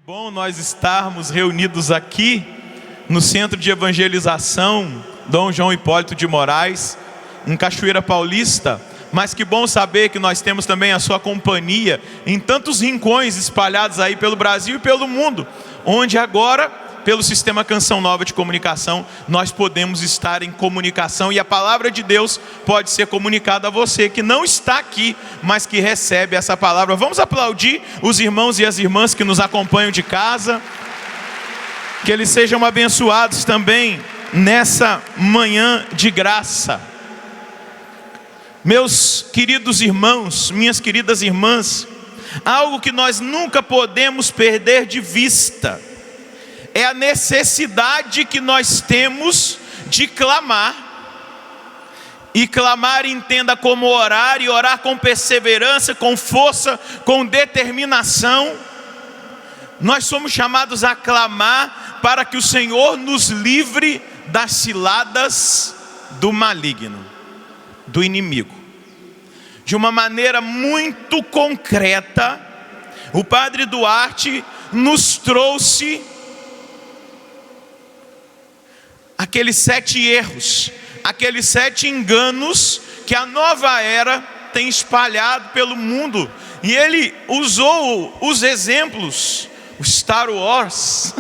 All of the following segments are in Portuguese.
Bom nós estarmos reunidos aqui no Centro de Evangelização Dom João Hipólito de Moraes, em Cachoeira Paulista. Mas que bom saber que nós temos também a sua companhia em tantos rincões espalhados aí pelo Brasil e pelo mundo, onde agora, pelo Sistema Canção Nova de Comunicação, nós podemos estar em comunicação e a palavra de Deus pode ser comunicada a você que não está aqui, mas que recebe essa palavra. Vamos aplaudir os irmãos e as irmãs que nos acompanham de casa, que eles sejam abençoados também nessa manhã de graça. Meus queridos irmãos, minhas queridas irmãs, algo que nós nunca podemos perder de vista é a necessidade que nós temos de clamar. E clamar entenda como orar, e orar com perseverança, com força, com determinação. Nós somos chamados a clamar para que o Senhor nos livre das ciladas do maligno, do inimigo. De uma maneira muito concreta, o Padre Duarte nos trouxe aqueles 7 erros, aqueles 7 enganos que a nova era tem espalhado pelo mundo. E ele usou os exemplos, o Star Wars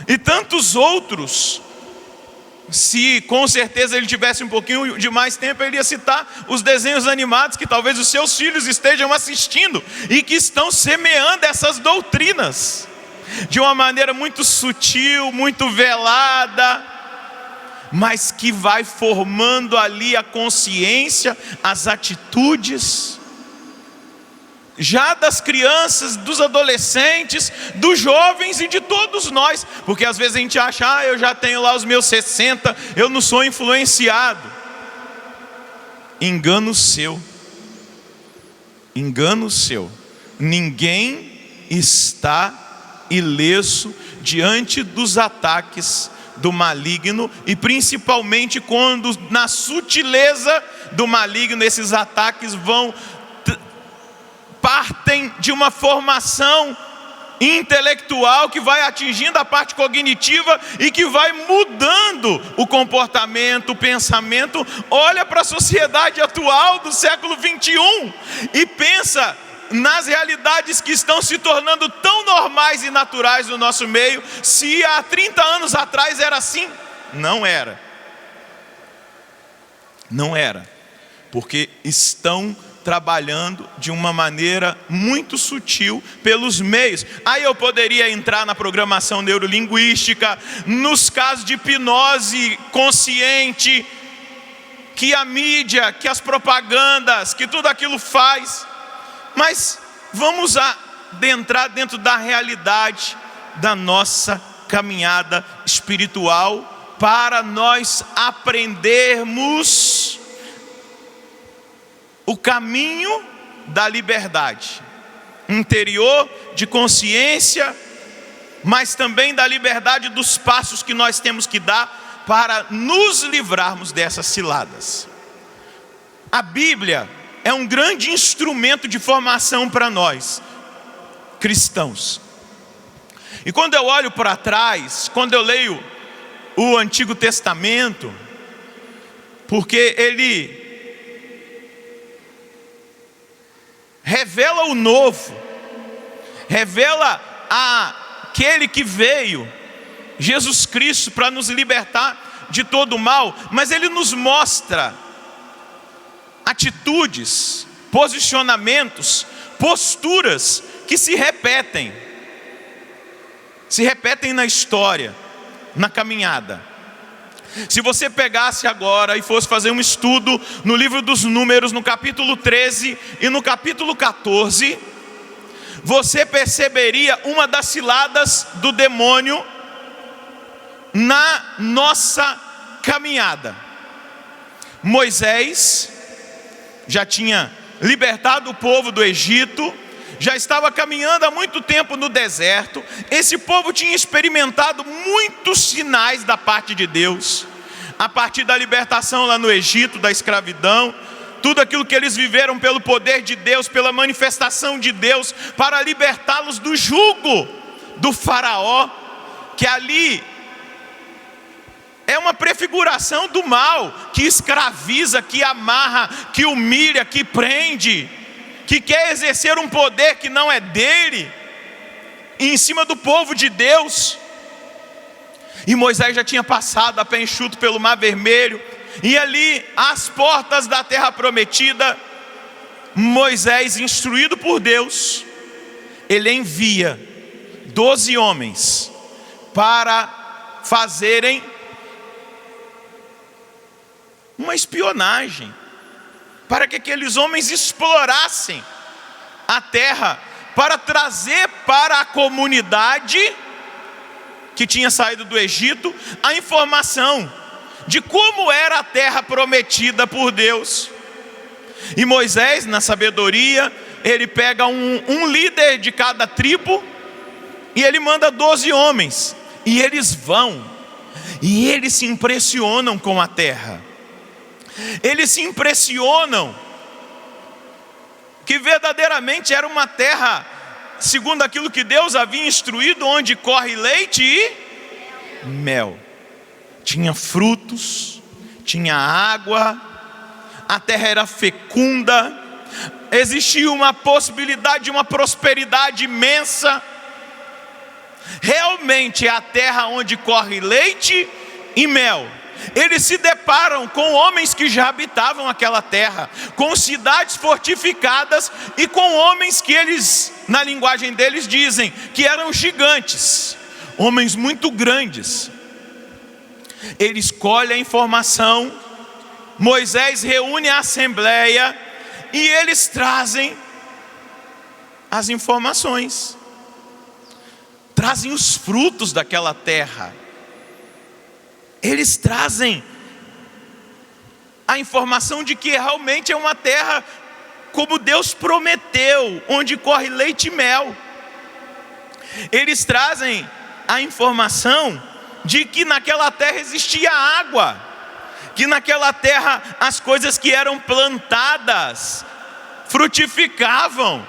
e tantos outros. Se com certeza ele tivesse um pouquinho de mais tempo, ele ia citar os desenhos animados que talvez os seus filhos estejam assistindo e que estão semeando essas doutrinas de uma maneira muito sutil, muito velada, mas que vai formando ali a consciência, as atitudes, já das crianças, dos adolescentes, dos jovens e de todos nós. Porque às vezes a gente acha, eu já tenho lá os meus 60, eu não sou influenciado. Engano seu. Engano seu. Ninguém está ileso diante dos ataques do maligno, e principalmente quando na sutileza do maligno esses ataques partem de uma formação intelectual que vai atingindo a parte cognitiva e que vai mudando o comportamento, o pensamento. Olha para a sociedade atual do século 21 e pensa nas realidades que estão se tornando tão normais e naturais no nosso meio. Se há 30 anos atrás era assim, não era. Não era, porque estão trabalhando de uma maneira muito sutil pelos meios. Aí eu poderia entrar na programação neurolinguística, nos casos de hipnose consciente, que a mídia, que as propagandas, que tudo aquilo faz. Mas vamos adentrar dentro da realidade da nossa caminhada espiritual para nós aprendermos o caminho da liberdade interior, de consciência, mas também da liberdade dos passos que nós temos que dar para nos livrarmos dessas ciladas. A Bíblia é um grande instrumento de formação para nós, cristãos. E quando eu olho para trás, quando eu leio o Antigo Testamento, porque ele revela o novo, revela aquele que veio, Jesus Cristo, para nos libertar de todo o mal, mas ele nos mostra atitudes, posicionamentos, posturas que se repetem na história, na caminhada. Se você pegasse agora e fosse fazer um estudo no livro dos Números, no capítulo 13 e no capítulo 14, você perceberia uma das ciladas do demônio na nossa caminhada. Moisés já tinha libertado o povo do Egito, já estava caminhando há muito tempo no deserto. Esse povo tinha experimentado muitos sinais da parte de Deus, a partir da libertação lá no Egito, da escravidão, tudo aquilo que eles viveram pelo poder de Deus, pela manifestação de Deus, para libertá-los do jugo do faraó, que ali é uma prefiguração do mal, que escraviza, que amarra, que humilha, que prende, que quer exercer um poder que não é dele, em cima do povo de Deus. E Moisés já tinha passado a pé enxuto pelo Mar Vermelho, e ali, às portas da terra prometida, Moisés, instruído por Deus, ele envia 12 homens para fazerem uma espionagem, para que aqueles homens explorassem a terra, para trazer para a comunidade que tinha saído do Egito a informação de como era a terra prometida por Deus. E Moisés, na sabedoria, ele pega um líder de cada tribo, e ele manda 12 homens, e eles vão, e eles se impressionam com a terra. Eles se impressionam que verdadeiramente era uma terra, segundo aquilo que Deus havia instruído, onde corre leite e mel. Tinha frutos, tinha água, a terra era fecunda, existia uma possibilidade de uma prosperidade imensa. Realmente é a terra onde corre leite e mel. Eles se deparam com homens que já habitavam aquela terra, com cidades fortificadas e com homens que eles, na linguagem deles, dizem que eram gigantes, homens muito grandes. Eles colhem a informação, Moisés reúne a assembleia e eles trazem as informações, trazem os frutos daquela terra. Eles trazem a informação de que realmente é uma terra como Deus prometeu, onde corre leite e mel. Eles trazem a informação de que naquela terra existia água, que naquela terra as coisas que eram plantadas frutificavam.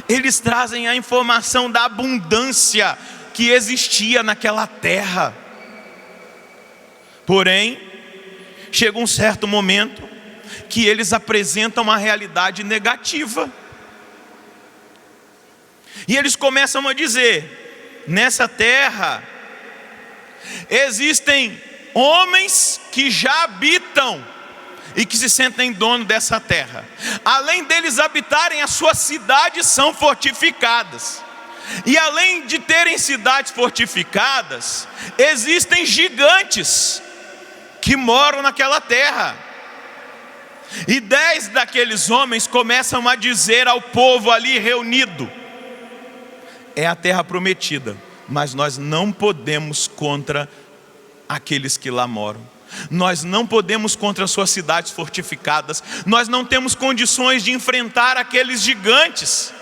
Eles trazem a informação da abundância que existia naquela terra. Porém, chega um certo momento que eles apresentam uma realidade negativa. E eles começam a dizer: nessa terra existem homens que já habitam e que se sentem dono dessa terra. Além deles habitarem, as suas cidades são fortificadas. E além de terem cidades fortificadas, existem gigantes que moram naquela terra. E 10 daqueles homens começam a dizer ao povo ali reunido: é a terra prometida, mas nós não podemos contra aqueles que lá moram. Nós não podemos contra as suas cidades fortificadas. Nós não temos condições de enfrentar aqueles gigantes.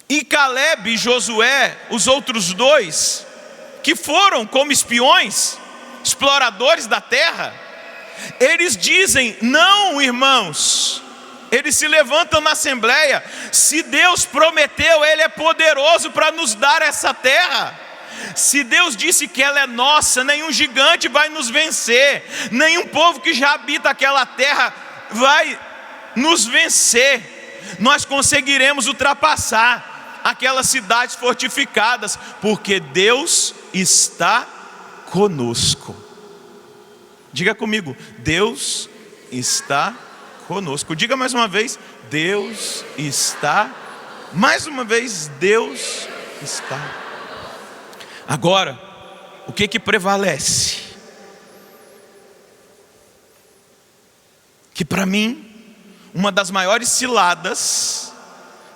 E Caleb e Josué, os outros dois, que foram como espiões, exploradores da terra, eles dizem: não, irmãos. Eles se levantam na assembleia: se Deus prometeu, Ele é poderoso para nos dar essa terra. Se Deus disse que ela é nossa, nenhum gigante vai nos vencer, nenhum povo que já habita aquela terra vai nos vencer. Nós conseguiremos ultrapassar aquelas cidades fortificadas, porque Deus está conosco. Diga comigo: Deus está conosco. Diga mais uma vez: Deus está. Mais uma vez: Deus está. Agora, o que prevalece? Que para mim, uma das maiores ciladas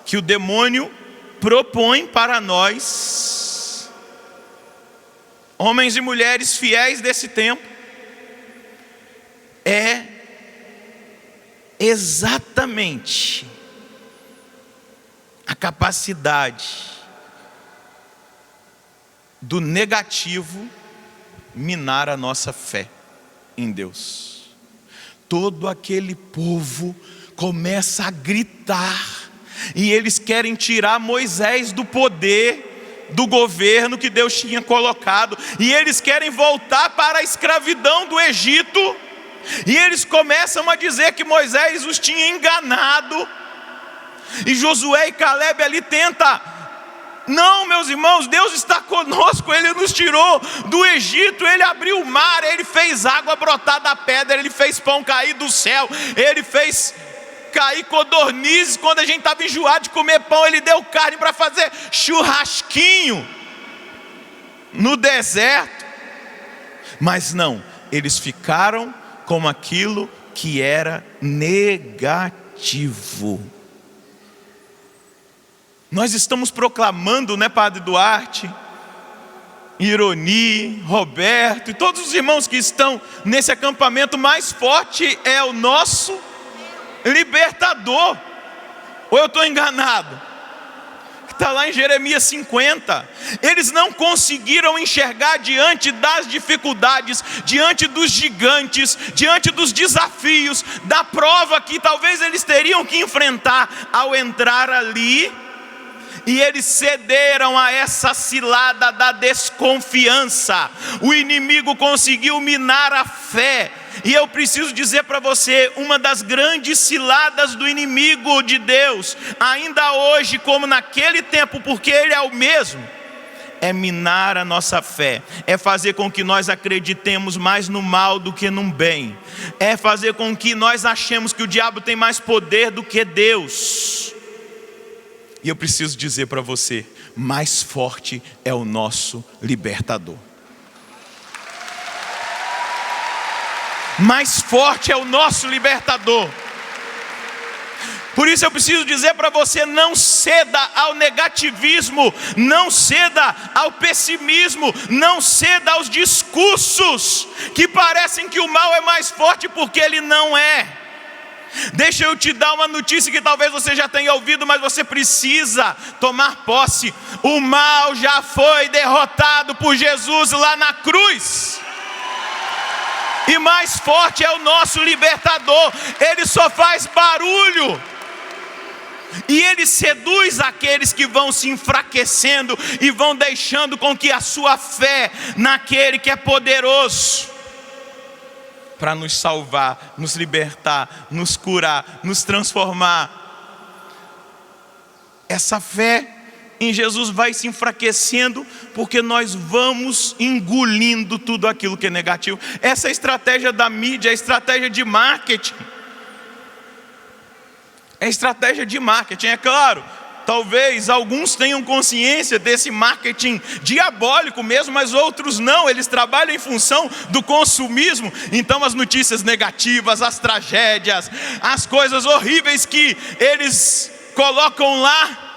que o demônio propõe para nós, homens e mulheres fiéis desse tempo, é exatamente a capacidade do negativo minar a nossa fé. em Deus. Todo aquele povo começa a gritar, e eles querem tirar Moisés do poder, do governo que Deus tinha colocado, e eles querem voltar para a escravidão do Egito, e eles começam a dizer que Moisés os tinha enganado, e Josué e Caleb ali tentam: não, meus irmãos, Deus está conosco, Ele nos tirou do Egito, Ele abriu o mar, Ele fez água brotar da pedra, Ele fez pão cair do céu, Ele fez cair codornizes. Quando a gente estava enjoado de comer pão, Ele deu carne para fazer churrasquinho no deserto. Mas não, eles ficaram com aquilo que era negativo. Nós estamos proclamando, né, Padre Duarte, Ironi, Roberto e todos os irmãos que estão nesse acampamento: mais forte é o nosso libertador. Ou eu estou enganado? Está lá em Jeremias 50. Eles não conseguiram enxergar diante das dificuldades, diante dos gigantes, diante dos desafios, da prova que talvez eles teriam que enfrentar ao entrar ali. E eles cederam a essa cilada da desconfiança. O inimigo conseguiu minar a fé. E eu preciso dizer para você, uma das grandes ciladas do inimigo de Deus, ainda hoje como naquele tempo, porque ele é o mesmo, é minar a nossa fé, é fazer com que nós acreditemos mais no mal do que no bem, é fazer com que nós achemos que o diabo tem mais poder do que Deus. E eu preciso dizer para você, mais forte é o nosso libertador. Mais forte é o nosso libertador. Por isso eu preciso dizer para você, não ceda ao negativismo, não ceda ao pessimismo, não ceda aos discursos que parecem que o mal é mais forte, porque ele não é. Deixa eu te dar uma notícia que talvez você já tenha ouvido, mas você precisa tomar posse. O mal já foi derrotado por Jesus lá na cruz. E mais forte é o nosso libertador. Ele só faz barulho, e ele seduz aqueles que vão se enfraquecendo e vão deixando com que a sua fé naquele que é poderoso para nos salvar, nos libertar, nos curar, nos transformar, essa fé em Jesus vai se enfraquecendo, porque nós vamos engolindo tudo aquilo que é negativo. Essa é a estratégia da mídia, é a estratégia de marketing. É estratégia de marketing, é claro. Talvez alguns tenham consciência desse marketing diabólico mesmo, mas outros não. Eles trabalham em função do consumismo. Então as notícias negativas, as tragédias, as coisas horríveis que eles colocam lá,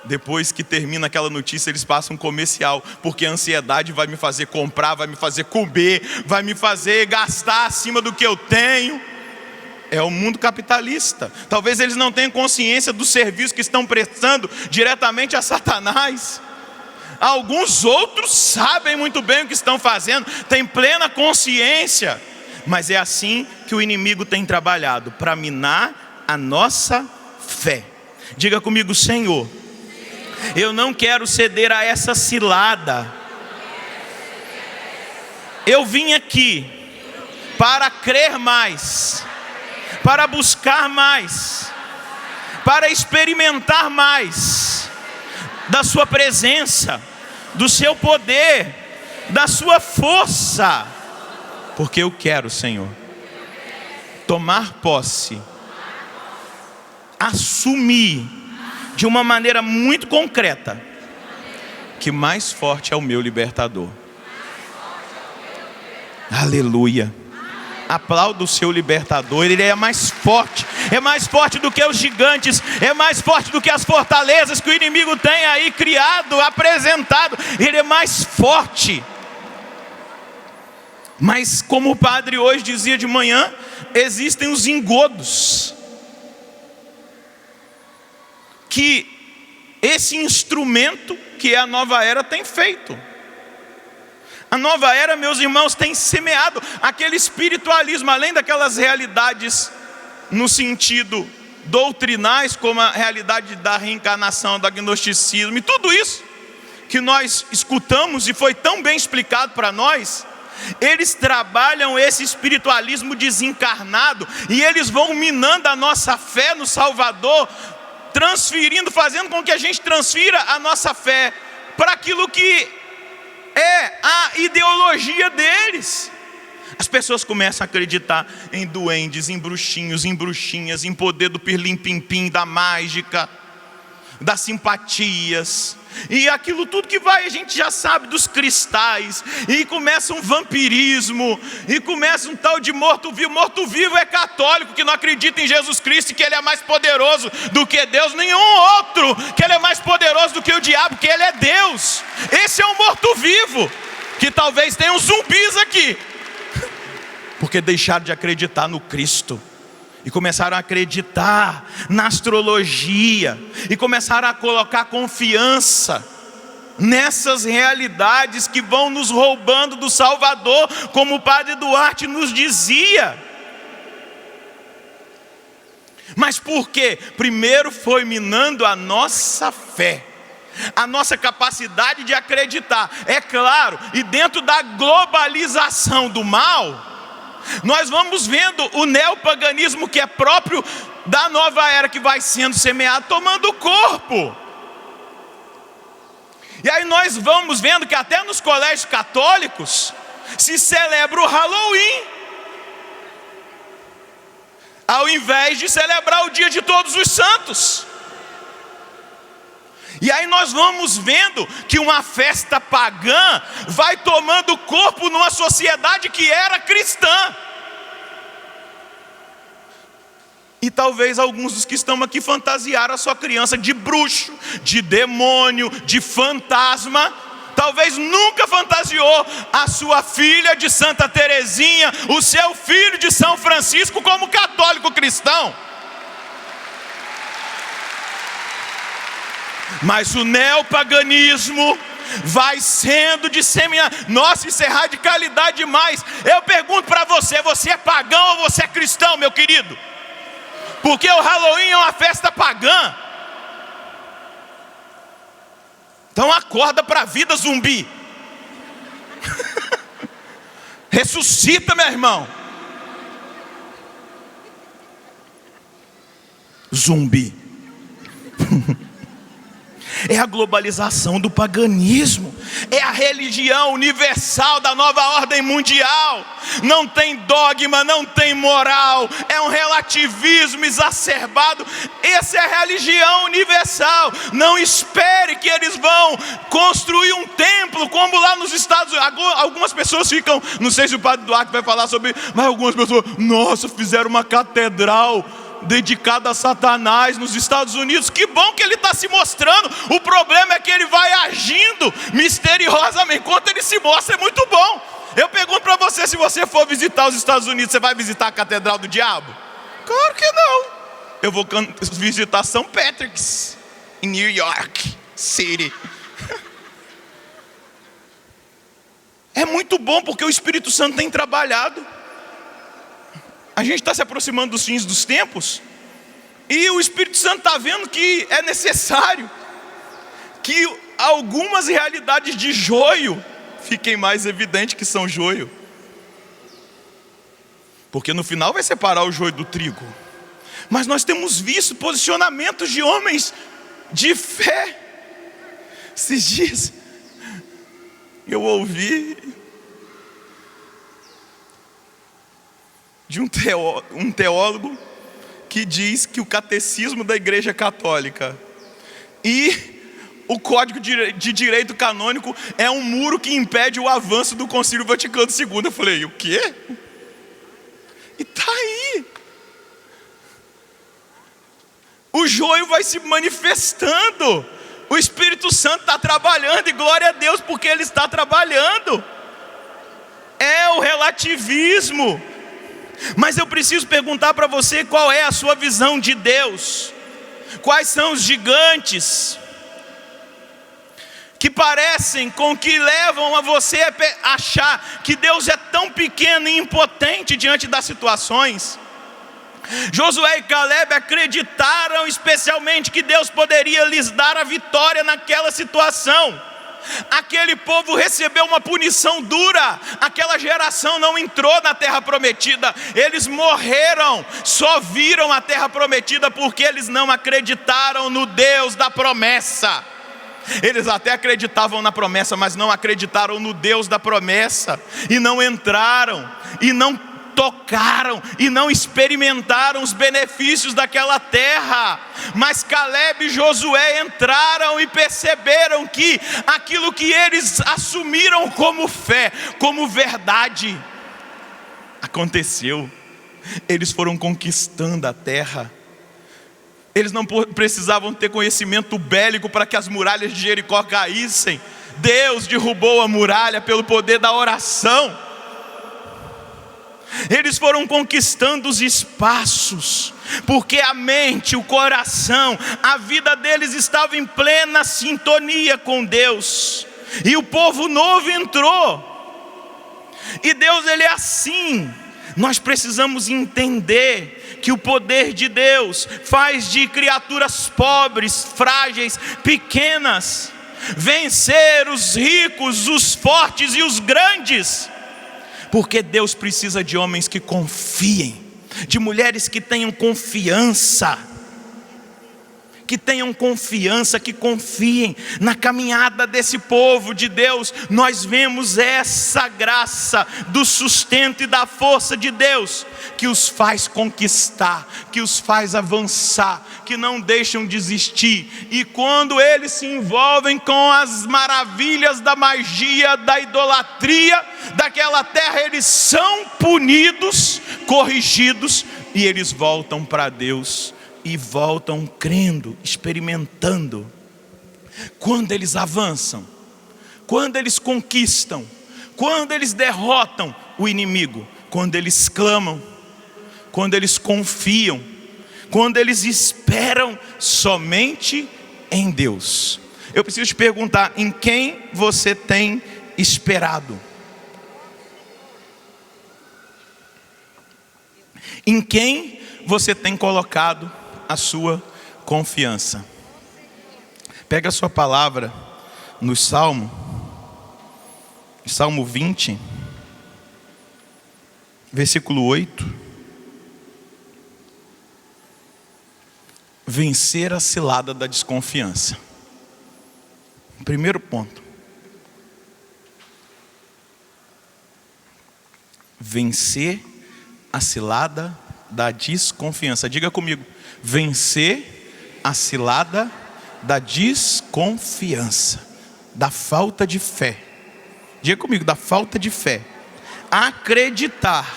depois que termina aquela notícia, eles passam um comercial, porque a ansiedade vai me fazer comprar, vai me fazer comer, vai me fazer gastar acima do que eu tenho. É o mundo capitalista. Talvez eles não tenham consciência do serviço que estão prestando diretamente a Satanás. Alguns outros sabem muito bem o que estão fazendo, têm plena consciência. Mas é assim que o inimigo tem trabalhado, para minar a nossa fé. Diga comigo: Senhor, eu não quero ceder a essa cilada. Eu vim aqui para crer mais, para buscar mais, para experimentar mais da sua presença, do seu poder, da sua força. Porque eu quero, Senhor, tomar posse, assumir de uma maneira muito concreta que mais forte é o meu libertador. Aleluia. Aplauda o seu libertador. Ele é mais forte do que os gigantes, é mais forte do que as fortalezas que o inimigo tem aí criado, apresentado. Ele é mais forte. Mas como o padre hoje dizia de manhã, existem os engodos que esse instrumento que é a nova era tem feito. A nova era, meus irmãos, tem semeado aquele espiritualismo, além daquelas realidades no sentido doutrinais, como a realidade da reencarnação, do agnosticismo e tudo isso que nós escutamos e foi tão bem explicado para nós. Eles trabalham esse espiritualismo desencarnado e eles vão minando a nossa fé no Salvador, transferindo, fazendo com que a gente transfira a nossa fé para aquilo que é a ideologia deles. As pessoas começam a acreditar em duendes, em bruxinhos, em bruxinhas, em poder do pirlim-pim-pim, da mágica, das simpatias, e aquilo tudo que vai, a gente já sabe, dos cristais, e começa um vampirismo, e começa um tal de morto-vivo. Morto-vivo é católico, que não acredita em Jesus Cristo, e que Ele é mais poderoso do que Deus. Nenhum outro, que Ele é mais poderoso do que o diabo, que Ele é Deus. Esse é um morto-vivo, que talvez tenha uns zumbis aqui, porque deixaram de acreditar no Cristo, e começaram a acreditar na astrologia, e começaram a colocar confiança nessas realidades que vão nos roubando do Salvador, como o Padre Duarte nos dizia. Mas por quê? Primeiro foi minando a nossa fé, a nossa capacidade de acreditar. É claro, e dentro da globalização do mal, nós vamos vendo o neopaganismo, que é próprio da nova era, que vai sendo semeado, tomando corpo. E aí nós vamos vendo que até nos colégios católicos se celebra o Halloween, ao invés de celebrar o dia de Todos os Santos. E aí nós vamos vendo que uma festa pagã vai tomando corpo numa sociedade que era cristã. E talvez alguns dos que estão aqui fantasiaram a sua criança de bruxo, de demônio, de fantasma. Talvez nunca fantasiou a sua filha de Santa Teresinha, o seu filho de São Francisco, como católico cristão. Mas o neopaganismo vai sendo disseminado. Nossa, isso é radicalidade demais. Eu pergunto para você: você é pagão ou você é cristão, meu querido? Porque o Halloween é uma festa pagã. Então acorda para a vida, zumbi. Ressuscita, meu irmão. Zumbi. É a globalização do paganismo, é a religião universal da nova ordem mundial. Não tem dogma, não tem moral, é um relativismo exacerbado. Essa é a religião universal. Não espere que eles vão construir um templo como lá nos Estados Unidos. Algumas pessoas ficam, não sei se o Padre Duarte vai falar sobre, mas algumas pessoas, nossa, fizeram uma catedral dedicado a Satanás nos Estados Unidos. Que bom que ele está se mostrando. O problema é que ele vai agindo misteriosamente. Enquanto ele se mostra, é muito bom. Eu pergunto para você: se você for visitar os Estados Unidos, você vai visitar a Catedral do Diabo? Claro que não. Eu vou visitar São Patrick's, em New York City. É muito bom, porque o Espírito Santo tem trabalhado. A gente está se aproximando dos fins dos tempos, e o Espírito Santo está vendo que é necessário que algumas realidades de joio fiquem mais evidentes que são joio, porque no final vai separar o joio do trigo. Mas nós temos visto posicionamentos de homens de fé. Esses dias eu ouvi de um teólogo que diz que o catecismo da Igreja Católica e o Código de Direito Canônico é um muro que impede o avanço do Concílio Vaticano II. Eu falei: o quê? E está aí. O joio vai se manifestando. O Espírito Santo está trabalhando, e glória a Deus, porque Ele está trabalhando. É o relativismo. Mas eu preciso perguntar para você: qual é a sua visão de Deus? Quais são os gigantes que parecem, com que levam a você a achar que Deus é tão pequeno e impotente diante das situações. Josué e Caleb acreditaram especialmente que Deus poderia lhes dar a vitória naquela situação. Aquele povo recebeu uma punição dura, aquela geração não entrou na terra prometida, eles morreram, só viram a terra prometida porque eles não acreditaram no Deus da promessa. Eles até acreditavam na promessa, mas não acreditaram no Deus da promessa, e não entraram, e não tocaram, e não experimentaram os benefícios daquela terra. Mas Caleb e Josué entraram e perceberam que aquilo que eles assumiram como fé, como verdade, aconteceu. Eles foram conquistando a terra. Eles não precisavam ter conhecimento bélico para que as muralhas de Jericó caíssem. Deus derrubou a muralha pelo poder da oração. Eles foram conquistando os espaços, porque a mente, o coração, a vida deles estava em plena sintonia com Deus. E o povo novo entrou. E Deus, Ele é assim. Nós precisamos entender que o poder de Deus faz de criaturas pobres, frágeis, pequenas, vencer os ricos, os fortes e os grandes. Porque Deus precisa de homens que confiem, de mulheres que tenham confiança, que confiem na caminhada desse povo de Deus. Nós vemos essa graça do sustento e da força de Deus, que os faz conquistar, que os faz avançar, que não deixam desistir. E quando eles se envolvem com as maravilhas da magia, da idolatria daquela terra, eles são punidos, corrigidos, e eles voltam para Deus. E voltam crendo, experimentando. Quando eles avançam, quando eles conquistam, quando eles derrotam o inimigo, quando eles clamam, quando eles confiam, quando eles esperam somente em Deus. Eu preciso te perguntar: em quem você tem esperado? Em quem você tem colocado a sua confiança? Pega a sua palavra no Salmo 20, versículo 8. Vencer a cilada da desconfiança. Primeiro ponto. Vencer a cilada da desconfiança. Diga comigo: vencer a cilada da desconfiança, da falta de fé. Diga comigo: da falta de fé. Acreditar,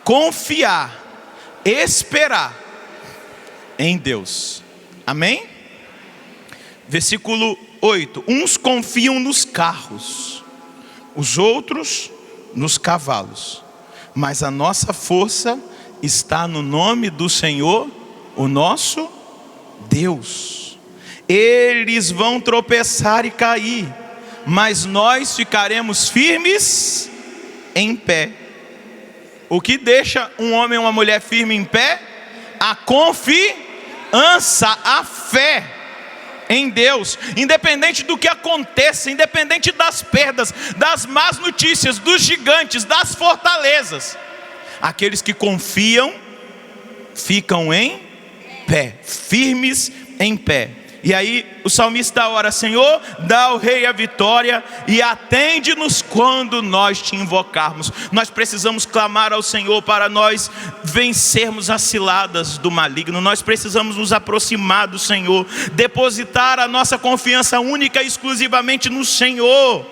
confiar, esperar em Deus. Amém? Versículo 8. Uns confiam nos carros, os outros nos cavalos, mas a nossa força está no nome do Senhor, o nosso Deus. Eles vão tropeçar e cair, mas nós ficaremos firmes em pé. O que deixa um homem ou uma mulher firme em pé? A confiança, a fé em Deus. Independente do que aconteça, independente das perdas, das más notícias, dos gigantes, das fortalezas, aqueles que confiam ficam em pé, firmes em pé. E aí o salmista ora: Senhor, dá ao rei a vitória e atende-nos quando nós te invocarmos. Nós precisamos clamar ao Senhor para nós vencermos as ciladas do maligno. Nós precisamos nos aproximar do Senhor, depositar a nossa confiança única e exclusivamente no Senhor,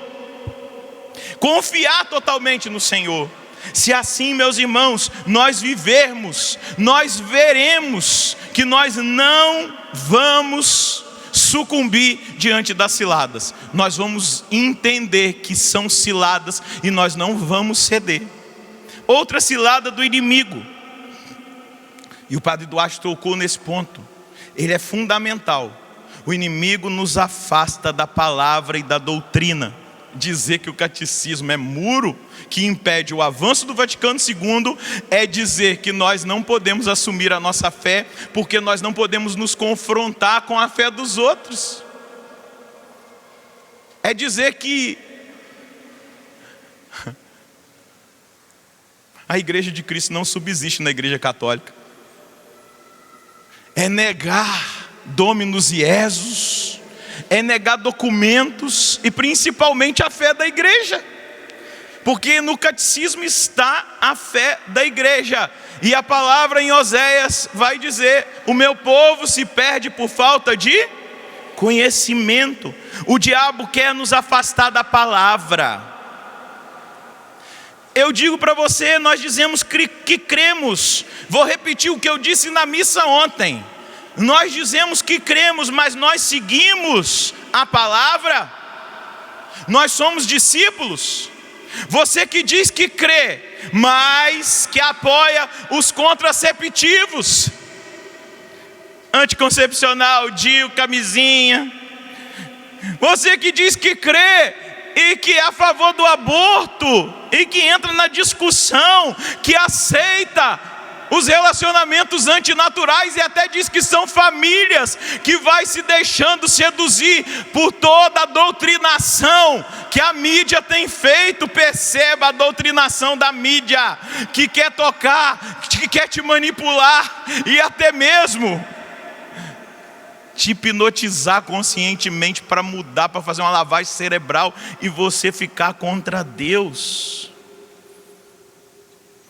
confiar totalmente no Senhor. Se assim, meus irmãos, nós vivermos, nós veremos que nós não vamos sucumbir diante das ciladas. Nós vamos entender que são ciladas e nós não vamos ceder. Outra cilada do inimigo, e o padre Duarte tocou nesse ponto, ele é fundamental. O inimigo nos afasta da palavra e da doutrina. Dizer que o catecismo é muro que impede o avanço do Vaticano II é dizer que nós não podemos assumir a nossa fé, porque nós não podemos nos confrontar com a fé dos outros. É dizer que a Igreja de Cristo não subsiste na Igreja Católica. É negar Dominus Iesus, é negar documentos e principalmente a fé da igreja. Porque no catecismo está a fé da igreja. E a palavra em Oséias vai dizer: o meu povo se perde por falta de conhecimento. O diabo quer nos afastar da palavra. Eu digo para você, nós dizemos que cremos. Vou repetir o que eu disse na missa ontem. Nós dizemos que cremos, mas nós seguimos a palavra? Nós somos discípulos? Você que diz que crê, mas que apoia os contraceptivos, anticoncepcional, DIU, camisinha. Você que diz que crê e que é a favor do aborto, e que entra na discussão, que aceita os relacionamentos antinaturais e até diz que são famílias, que vai se deixando seduzir por toda a doutrinação que a mídia tem feito. Perceba a doutrinação da mídia, que quer tocar, que quer te manipular e até mesmo te hipnotizar conscientemente para mudar, para fazer uma lavagem cerebral e você ficar contra Deus.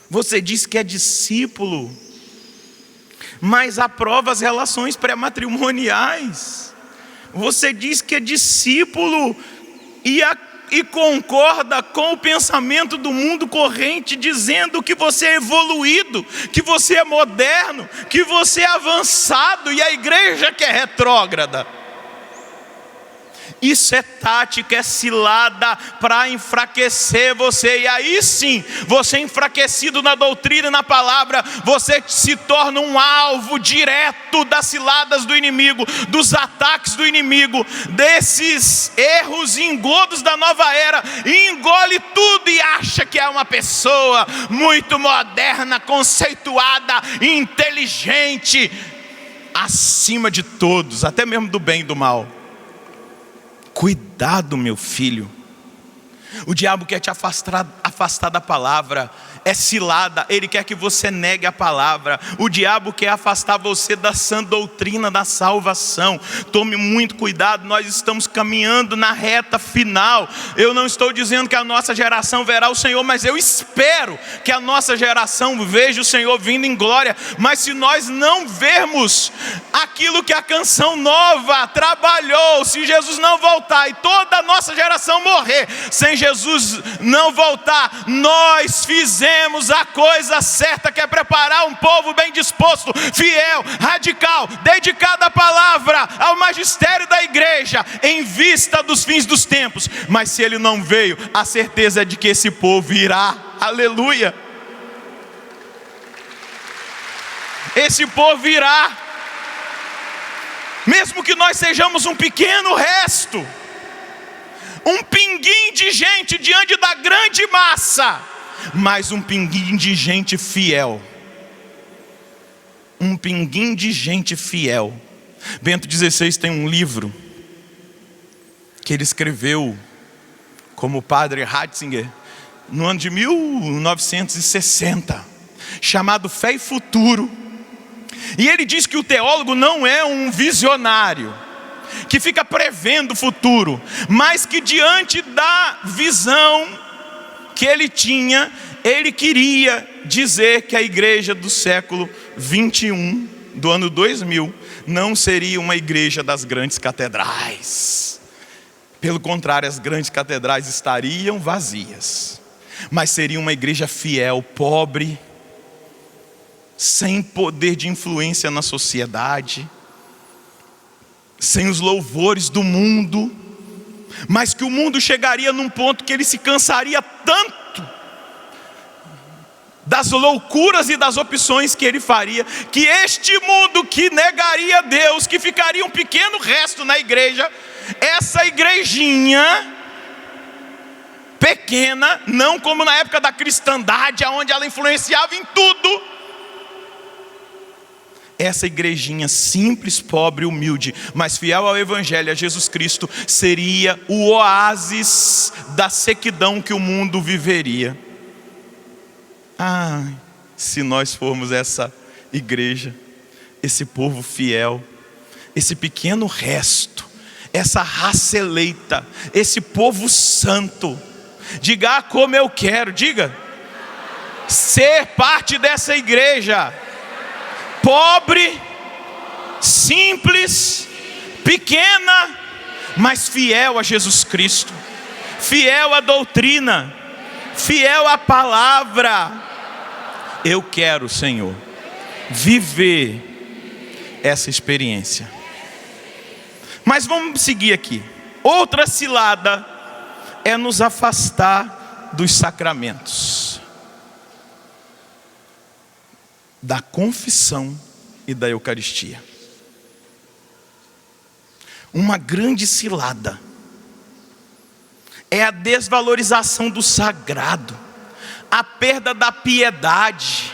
Você diz que é discípulo, mas aprova as relações pré-matrimoniais. Você diz que é discípulo e concorda com o pensamento do mundo corrente, dizendo que você é evoluído, que você é moderno, que você é avançado, e a igreja que é retrógrada. Isso é tática, é cilada para enfraquecer você. E aí sim, você enfraquecido na doutrina e na palavra, você se torna um alvo direto das ciladas do inimigo, dos ataques do inimigo, desses erros e engodos da nova era, e engole tudo e acha que é uma pessoa muito moderna, conceituada, inteligente, acima de todos, até mesmo do bem e do mal. Cuidado, meu filho. O diabo quer te afastar da palavra. É cilada, ele quer que você negue a palavra. O diabo quer afastar você da sã doutrina da salvação. Tome muito cuidado, nós estamos caminhando na reta final. Eu não estou dizendo que a nossa geração verá o Senhor, mas eu espero que a nossa geração veja o Senhor vindo em glória. Mas se nós não vermos aquilo que a canção nova trabalhou, se Jesus não voltar e toda a nossa geração morrer sem Jesus não voltar, nós fizemos a coisa certa, que é preparar um povo bem disposto, fiel, radical, dedicado à palavra, ao magistério da igreja, em vista dos fins dos tempos. Mas se ele não veio, a certeza é de que esse povo irá. Aleluia. Esse povo virá, mesmo que nós sejamos um pequeno resto, um pinguim de gente diante da grande massa, mas um pinguim de gente fiel. Um pinguim de gente fiel. Bento XVI tem um livro que ele escreveu como padre Ratzinger no ano de 1960, chamado Fé e Futuro. E ele diz que o teólogo não é um visionário que fica prevendo o futuro, mas que diante da visão que ele tinha, ele queria dizer que a igreja do século 21, do ano 2000, não seria uma igreja das grandes catedrais. Pelo contrário, as grandes catedrais estariam vazias, mas seria uma igreja fiel, pobre, sem poder de influência na sociedade, sem os louvores do mundo, mas que o mundo chegaria num ponto que ele se cansaria tanto das loucuras e das opções que ele faria, que este mundo que negaria Deus, que ficaria um pequeno resto na igreja, essa igrejinha pequena, não como na época da cristandade, onde ela influenciava em tudo, essa igrejinha simples, pobre, humilde, mas fiel ao Evangelho, a Jesus Cristo, seria o oásis da sequidão que o mundo viveria. Se nós formos essa igreja, esse povo fiel, esse pequeno resto, essa raça eleita, esse povo santo, diga como eu quero, diga, ser parte dessa igreja, pobre, simples, pequena, mas fiel a Jesus Cristo, fiel à doutrina, fiel à palavra. Eu quero, Senhor, viver essa experiência. Mas vamos seguir aqui. Outra cilada é nos afastar dos sacramentos, da confissão e da Eucaristia. Uma grande cilada é a desvalorização do sagrado, a perda da piedade,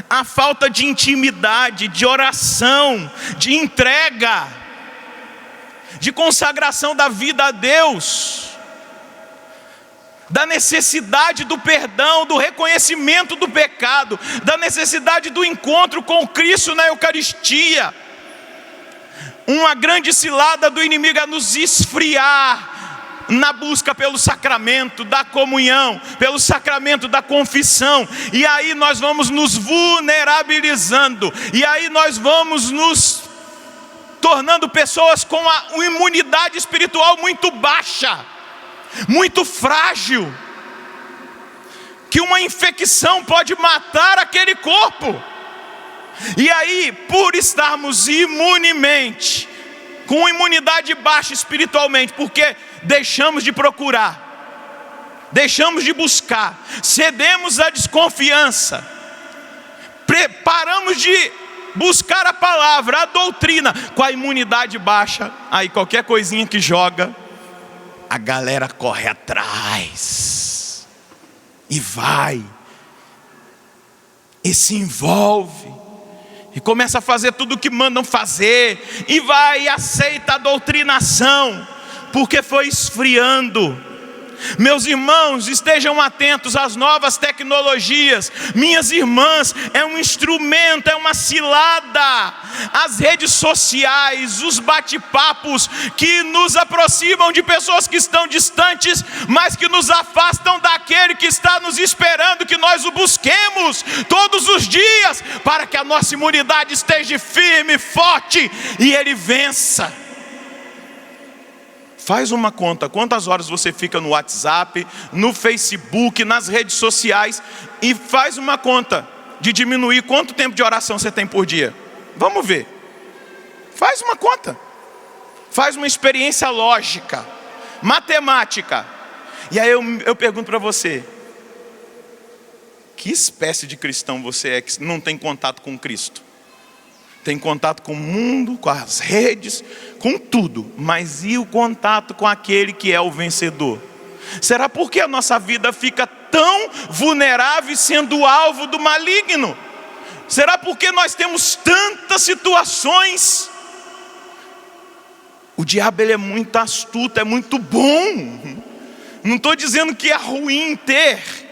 a falta de intimidade, de oração, de entrega, de consagração da vida a Deus, da necessidade do perdão, do reconhecimento do pecado, da necessidade do encontro com Cristo na Eucaristia. Uma grande cilada do inimigo é nos esfriar na busca pelo sacramento da comunhão, pelo sacramento da confissão, e aí nós vamos nos vulnerabilizando, e aí nós vamos nos tornando pessoas com uma imunidade espiritual muito baixa, muito frágil, que uma infecção pode matar aquele corpo. E aí, por estarmos imunemente, com imunidade baixa espiritualmente, porque deixamos de procurar, deixamos de buscar, cedemos à desconfiança, paramos de buscar a palavra, a doutrina, com a imunidade baixa, aí qualquer coisinha que joga, a galera corre atrás, e vai, e se envolve, e começa a fazer tudo o que mandam fazer, e vai e aceita a doutrinação, porque foi esfriando. Meus irmãos, estejam atentos às novas tecnologias. Minhas irmãs, é um instrumento, é uma cilada. As redes sociais, os bate-papos que nos aproximam de pessoas que estão distantes, mas que nos afastam daquele que está nos esperando, que nós o busquemos todos os dias, para que a nossa imunidade esteja firme, forte, e ele vença. Faz uma conta, quantas horas você fica no WhatsApp, no Facebook, nas redes sociais, e faz uma conta de diminuir quanto tempo de oração você tem por dia. Vamos ver. Faz uma conta. Faz uma experiência lógica, matemática. E aí eu pergunto para você, que espécie de cristão você é que não tem contato com Cristo? Tem contato com o mundo, com as redes, com tudo, mas e o contato com aquele que é o vencedor? Será porque a nossa vida fica tão vulnerável e sendo alvo do maligno? Será porque nós temos tantas situações? O diabo, ele é muito astuto, é muito bom. Não estou dizendo que é ruim ter.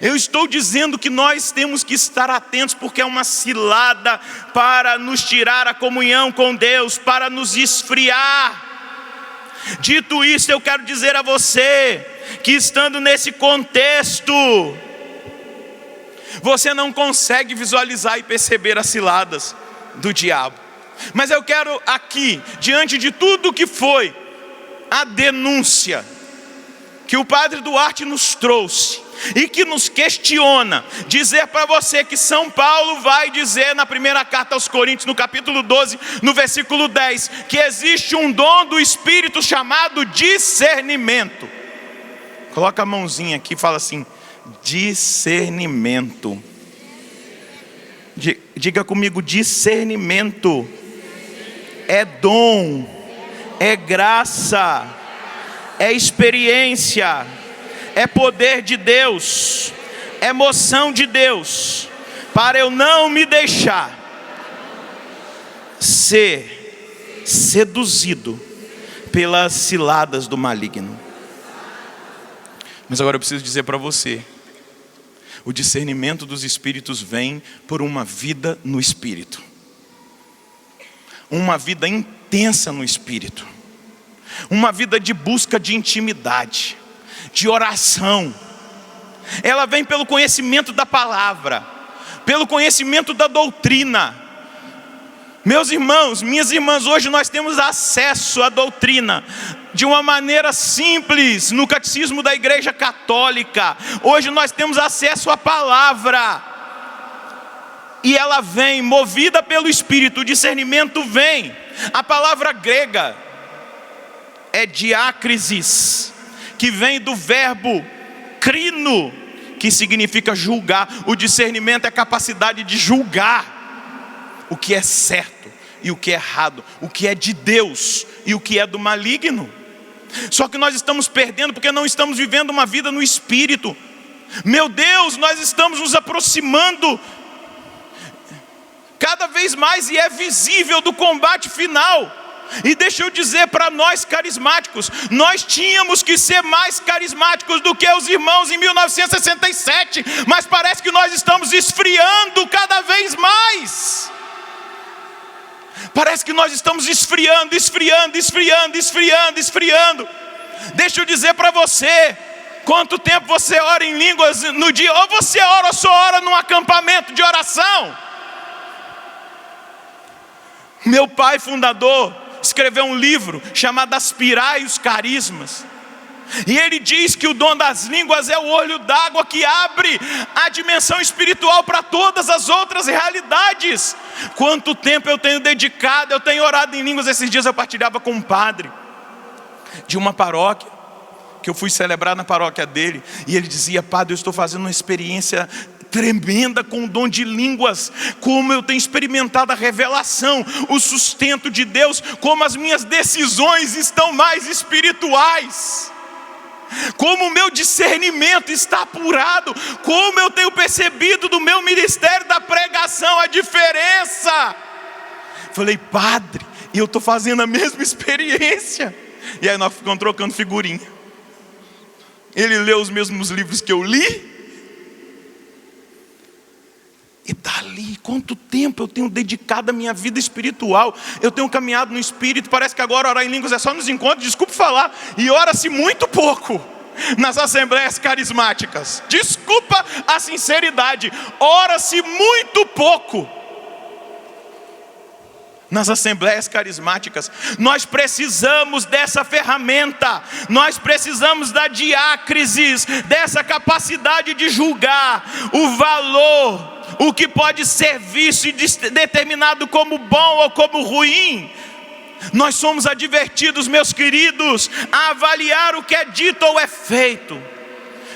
Eu estou dizendo que nós temos que estar atentos, porque é uma cilada para nos tirar a comunhão com Deus, para nos esfriar. Dito isso, eu quero dizer a você que, estando nesse contexto, você não consegue visualizar e perceber as ciladas do diabo. Mas eu quero aqui, diante de tudo que foi a denúncia que o Padre Duarte nos trouxe e que nos questiona, dizer para você que São Paulo vai dizer na primeira carta aos Coríntios, no capítulo 12, no versículo 10, que existe um dom do Espírito chamado discernimento. Coloca a mãozinha aqui e fala assim: discernimento. Diga comigo, discernimento. É dom, é graça, é experiência, é poder de Deus, é moção de Deus, para eu não me deixar ser seduzido pelas ciladas do maligno. Mas agora eu preciso dizer para você, o discernimento dos espíritos vem por uma vida no Espírito. Uma vida intensa no Espírito. Uma vida de busca de intimidade, de oração. Ela vem pelo conhecimento da palavra, pelo conhecimento da doutrina. Meus irmãos, minhas irmãs, hoje nós temos acesso à doutrina de uma maneira simples no catecismo da Igreja Católica. Hoje nós temos acesso à palavra, e ela vem movida pelo Espírito. O discernimento vem. A palavra grega é diácrisis, que vem do verbo crino, que significa julgar. O discernimento é a capacidade de julgar o que é certo e o que é errado, o que é de Deus e o que é do maligno. Só que nós estamos perdendo porque não estamos vivendo uma vida no Espírito. Meu Deus, nós estamos nos aproximando cada vez mais, e é visível, do combate final. E deixa eu dizer para nós carismáticos, nós tínhamos que ser mais carismáticos do que os irmãos em 1967, mas parece que nós estamos esfriando cada vez mais. Parece que nós estamos esfriando. Deixa eu dizer para você, quanto tempo você ora em línguas no dia? Ou você ora ou só ora num acampamento de oração? Meu pai fundador escreveu um livro chamado Aspirai os Carismas. E ele diz que o dom das línguas é o olho d'água que abre a dimensão espiritual para todas as outras realidades. Quanto tempo eu tenho dedicado, eu tenho orado em línguas. Esses dias eu partilhava com um padre de uma paróquia, que eu fui celebrar na paróquia dele, e ele dizia: padre, eu estou fazendo uma experiência tremenda com o dom de línguas, como eu tenho experimentado a revelação, o sustento de Deus, como as minhas decisões estão mais espirituais, como o meu discernimento está apurado, como eu tenho percebido do meu ministério da pregação a diferença. Falei: padre, eu estou fazendo a mesma experiência. E aí nós ficamos trocando figurinha. Ele leu os mesmos livros que eu li, e dali, quanto tempo eu tenho dedicado à minha vida espiritual. Eu tenho caminhado no Espírito. Parece que agora orar em línguas é só nos encontros, desculpe falar, e ora-se muito pouco nas assembleias carismáticas. Desculpa a sinceridade, ora-se muito pouco nas assembleias carismáticas. Nós precisamos dessa ferramenta, nós precisamos da diácrisis, dessa capacidade de julgar o valor, o que pode ser visto e determinado como bom ou como ruim. Nós somos advertidos, meus queridos, a avaliar o que é dito ou é feito,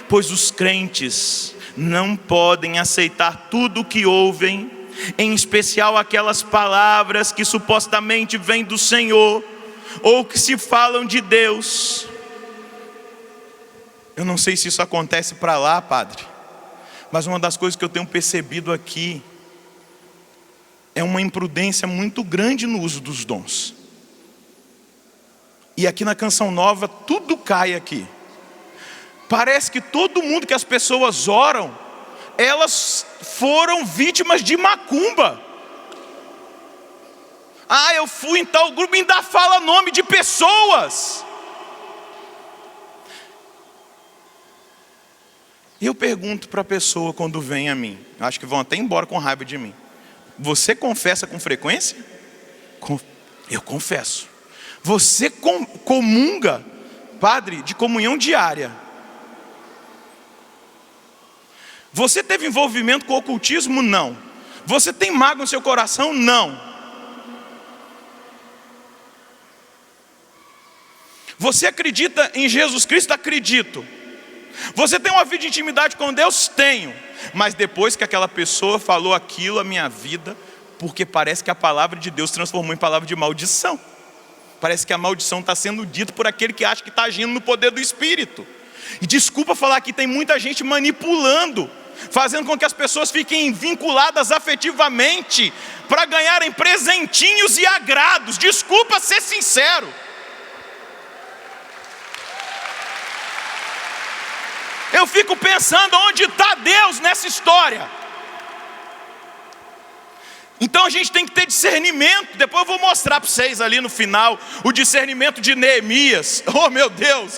pois os crentes não podem aceitar tudo o que ouvem, em especial aquelas palavras que supostamente vêm do Senhor, ou que se falam de Deus. Eu não sei se isso acontece para lá, padre, mas uma das coisas que eu tenho percebido aqui é uma imprudência muito grande no uso dos dons. E aqui na Canção Nova tudo cai aqui. Parece que todo mundo que as pessoas oram, elas foram vítimas de macumba. Ah, eu fui em tal grupo, ainda fala nome de pessoas. E eu pergunto para a pessoa quando vem a mim, acho que vão até embora com raiva de mim: você confessa com frequência? Eu confesso. Você comunga, padre, de comunhão diária? Você teve envolvimento com o ocultismo? Não. Você tem mágoa no seu coração? Não. Você acredita em Jesus Cristo? Acredito. Você tem uma vida de intimidade com Deus? Tenho. Mas depois que aquela pessoa falou aquilo, a minha vida, porque parece que a palavra de Deus transformou em palavra de maldição. Parece que a maldição está sendo dita por aquele que acha que está agindo no poder do Espírito. E desculpa falar que tem muita gente manipulando, fazendo com que as pessoas fiquem vinculadas afetivamente para ganharem presentinhos e agrados. Desculpa ser sincero. Eu fico pensando onde está Deus nessa história. Então a gente tem que ter discernimento. Depois eu vou mostrar para vocês ali no final o discernimento de Neemias. Oh meu Deus,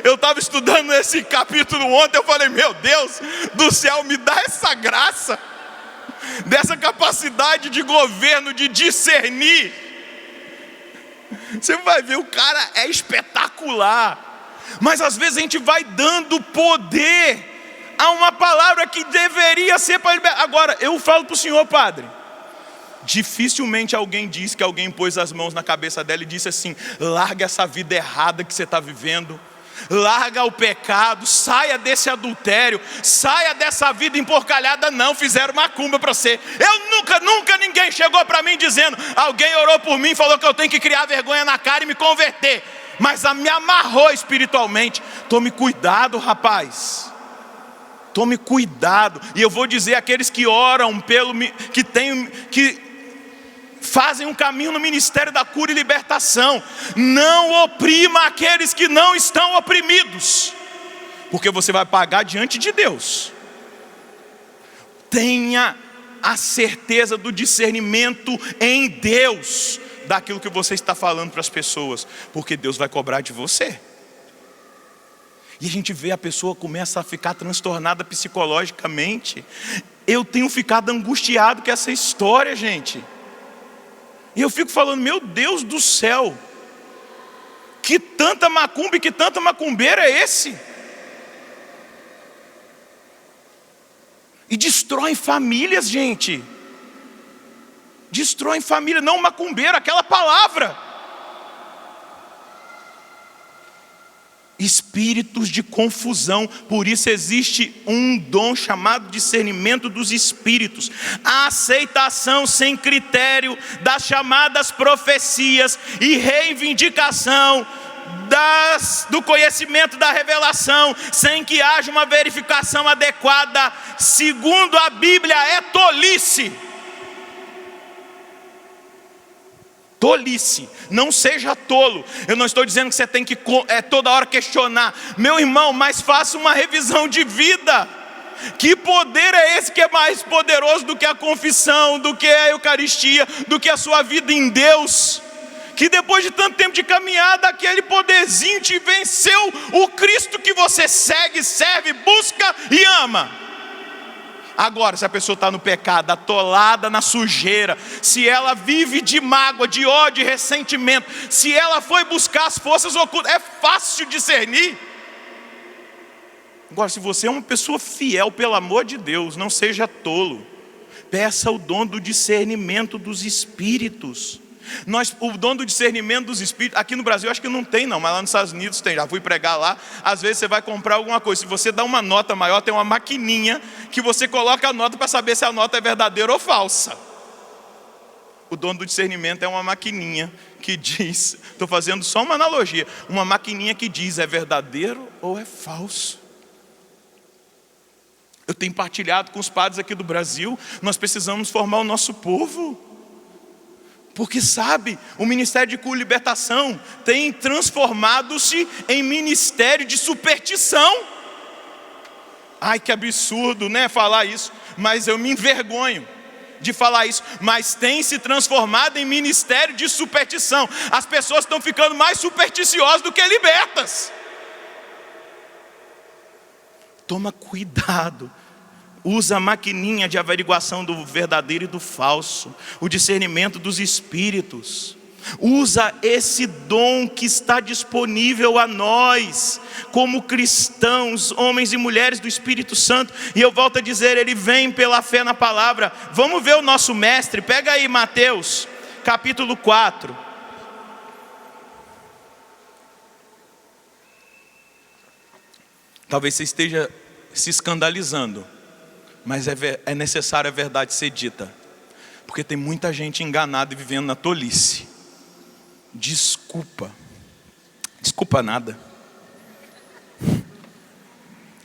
eu estava estudando esse capítulo ontem. Eu falei, meu Deus do céu, me dá essa graça, dessa capacidade de governo, de discernir. Você vai ver, o cara é espetacular. Mas às vezes a gente vai dando poder a uma palavra que deveria ser para liberar. Agora, eu falo para o senhor, padre, dificilmente alguém diz que alguém pôs as mãos na cabeça dela e disse assim: larga essa vida errada que você está vivendo, larga o pecado, saia desse adultério, saia dessa vida emporcalhada. Não, fizeram macumba para você. Eu nunca ninguém chegou para mim dizendo, alguém orou por mim, falou que eu tenho que criar vergonha na cara e me converter, mas me amarrou espiritualmente. Tome cuidado, rapaz. Tome cuidado. E eu vou dizer àqueles que oram que fazem um caminho no ministério da cura e libertação: não oprima aqueles que não estão oprimidos, porque você vai pagar diante de Deus. Tenha a certeza do discernimento em Deus daquilo que você está falando para as pessoas, porque Deus vai cobrar de você. E a gente vê a pessoa começa a ficar transtornada psicologicamente. Eu tenho ficado angustiado com essa história, gente. E eu fico falando, meu Deus do céu, que tanta macumba e que tanta macumbeira é esse? E destrói famílias, gente. Destrói família, não macumbeiro, aquela palavra. Espíritos de confusão. Por isso existe um dom chamado discernimento dos espíritos. A aceitação sem critério das chamadas profecias e reivindicação do conhecimento da revelação, sem que haja uma verificação adequada, segundo a Bíblia, é tolice. Tolice. Não seja tolo. Eu não estou dizendo que você tem que toda hora questionar. Meu irmão, mas faça uma revisão de vida. Que poder é esse que é mais poderoso do que a confissão, do que a Eucaristia, do que a sua vida em Deus? Que depois de tanto tempo de caminhada, aquele poderzinho te venceu o Cristo que você segue, serve, busca e ama. Agora, se a pessoa está no pecado, atolada na sujeira, se ela vive de mágoa, de ódio, de ressentimento, se ela foi buscar as forças ocultas, é fácil discernir. Agora, se você é uma pessoa fiel, pelo amor de Deus, não seja tolo. Peça o dom do discernimento dos espíritos. O dom do discernimento dos espíritos, aqui no Brasil acho que não tem não, mas lá nos Estados Unidos tem. Já fui pregar lá. Às vezes você vai comprar alguma coisa, se você dá uma nota maior, tem uma maquininha que você coloca a nota para saber se a nota é verdadeira ou falsa. O dom do discernimento é uma maquininha que diz, estou fazendo só uma analogia, uma maquininha que diz é verdadeiro ou é falso. Eu tenho partilhado com os padres aqui do Brasil, nós precisamos formar o nosso povo. Porque sabe, o Ministério de Cura e Libertação tem transformado-se em ministério de superstição. Ai, que absurdo, né, falar isso, mas eu me envergonho de falar isso. Mas tem se transformado em ministério de superstição. As pessoas estão ficando mais supersticiosas do que libertas. Toma cuidado. Usa a maquininha de averiguação do verdadeiro e do falso, o discernimento dos espíritos. Usa esse dom que está disponível a nós, como cristãos, homens e mulheres do Espírito Santo. E eu volto a dizer, ele vem pela fé na palavra. Vamos ver o nosso mestre, pega aí Mateus, capítulo 4. Talvez você esteja se escandalizando, mas é necessário a verdade ser dita, porque tem muita gente enganada e vivendo na tolice. Desculpa nada.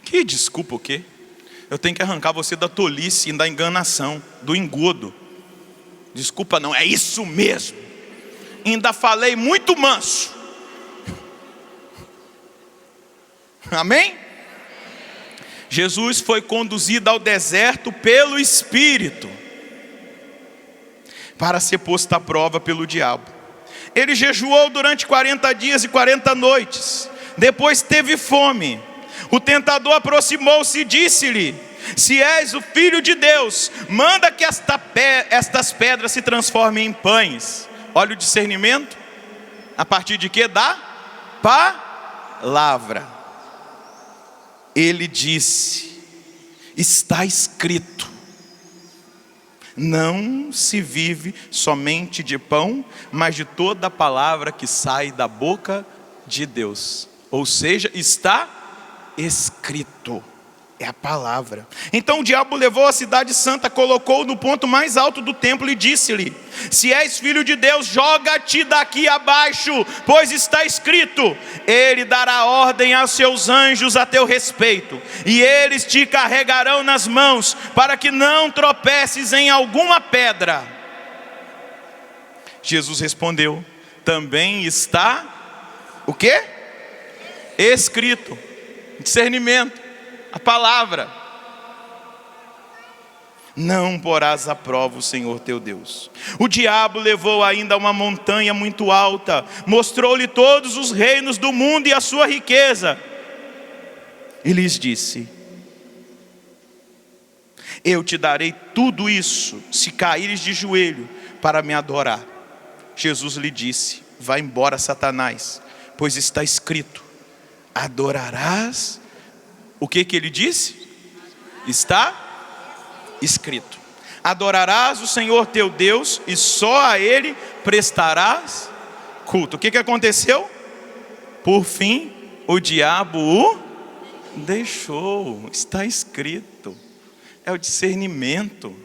Que desculpa o quê? Eu tenho que arrancar você da tolice e da enganação, do engodo. Desculpa não, é isso mesmo. Ainda falei muito manso. Amém? Jesus foi conduzido ao deserto pelo Espírito para ser posto à prova pelo diabo. Ele jejuou durante 40 dias e 40 noites. Depois teve fome. O tentador aproximou-se e disse-lhe: se és o Filho de Deus, manda que estas pedras se transformem em pães. Olha o discernimento. A partir de quê? Da palavra. Ele disse: está escrito, não se vive somente de pão, mas de toda a palavra que sai da boca de Deus. Ou seja, está escrito, é a palavra. Então o diabo levou a cidade santa, colocou-o no ponto mais alto do templo e disse-lhe: se és filho de Deus, joga-te daqui abaixo, pois está escrito: ele dará ordem aos seus anjos a teu respeito, e eles te carregarão nas mãos, para que não tropeces em alguma pedra. Jesus respondeu: também está o quê? Escrito. Discernimento, a palavra. Não porás à prova o Senhor teu Deus. O diabo levou ainda a uma montanha muito alta, mostrou-lhe todos os reinos do mundo e a sua riqueza, e lhes disse: eu te darei tudo isso, se caíres de joelho para me adorar. Jesus lhe disse: vá embora, Satanás, pois está escrito: adorarás. O que ele disse? Está escrito: adorarás o Senhor teu Deus e só a Ele prestarás culto. O que aconteceu? Por fim, o diabo o deixou. Está escrito. É o discernimento.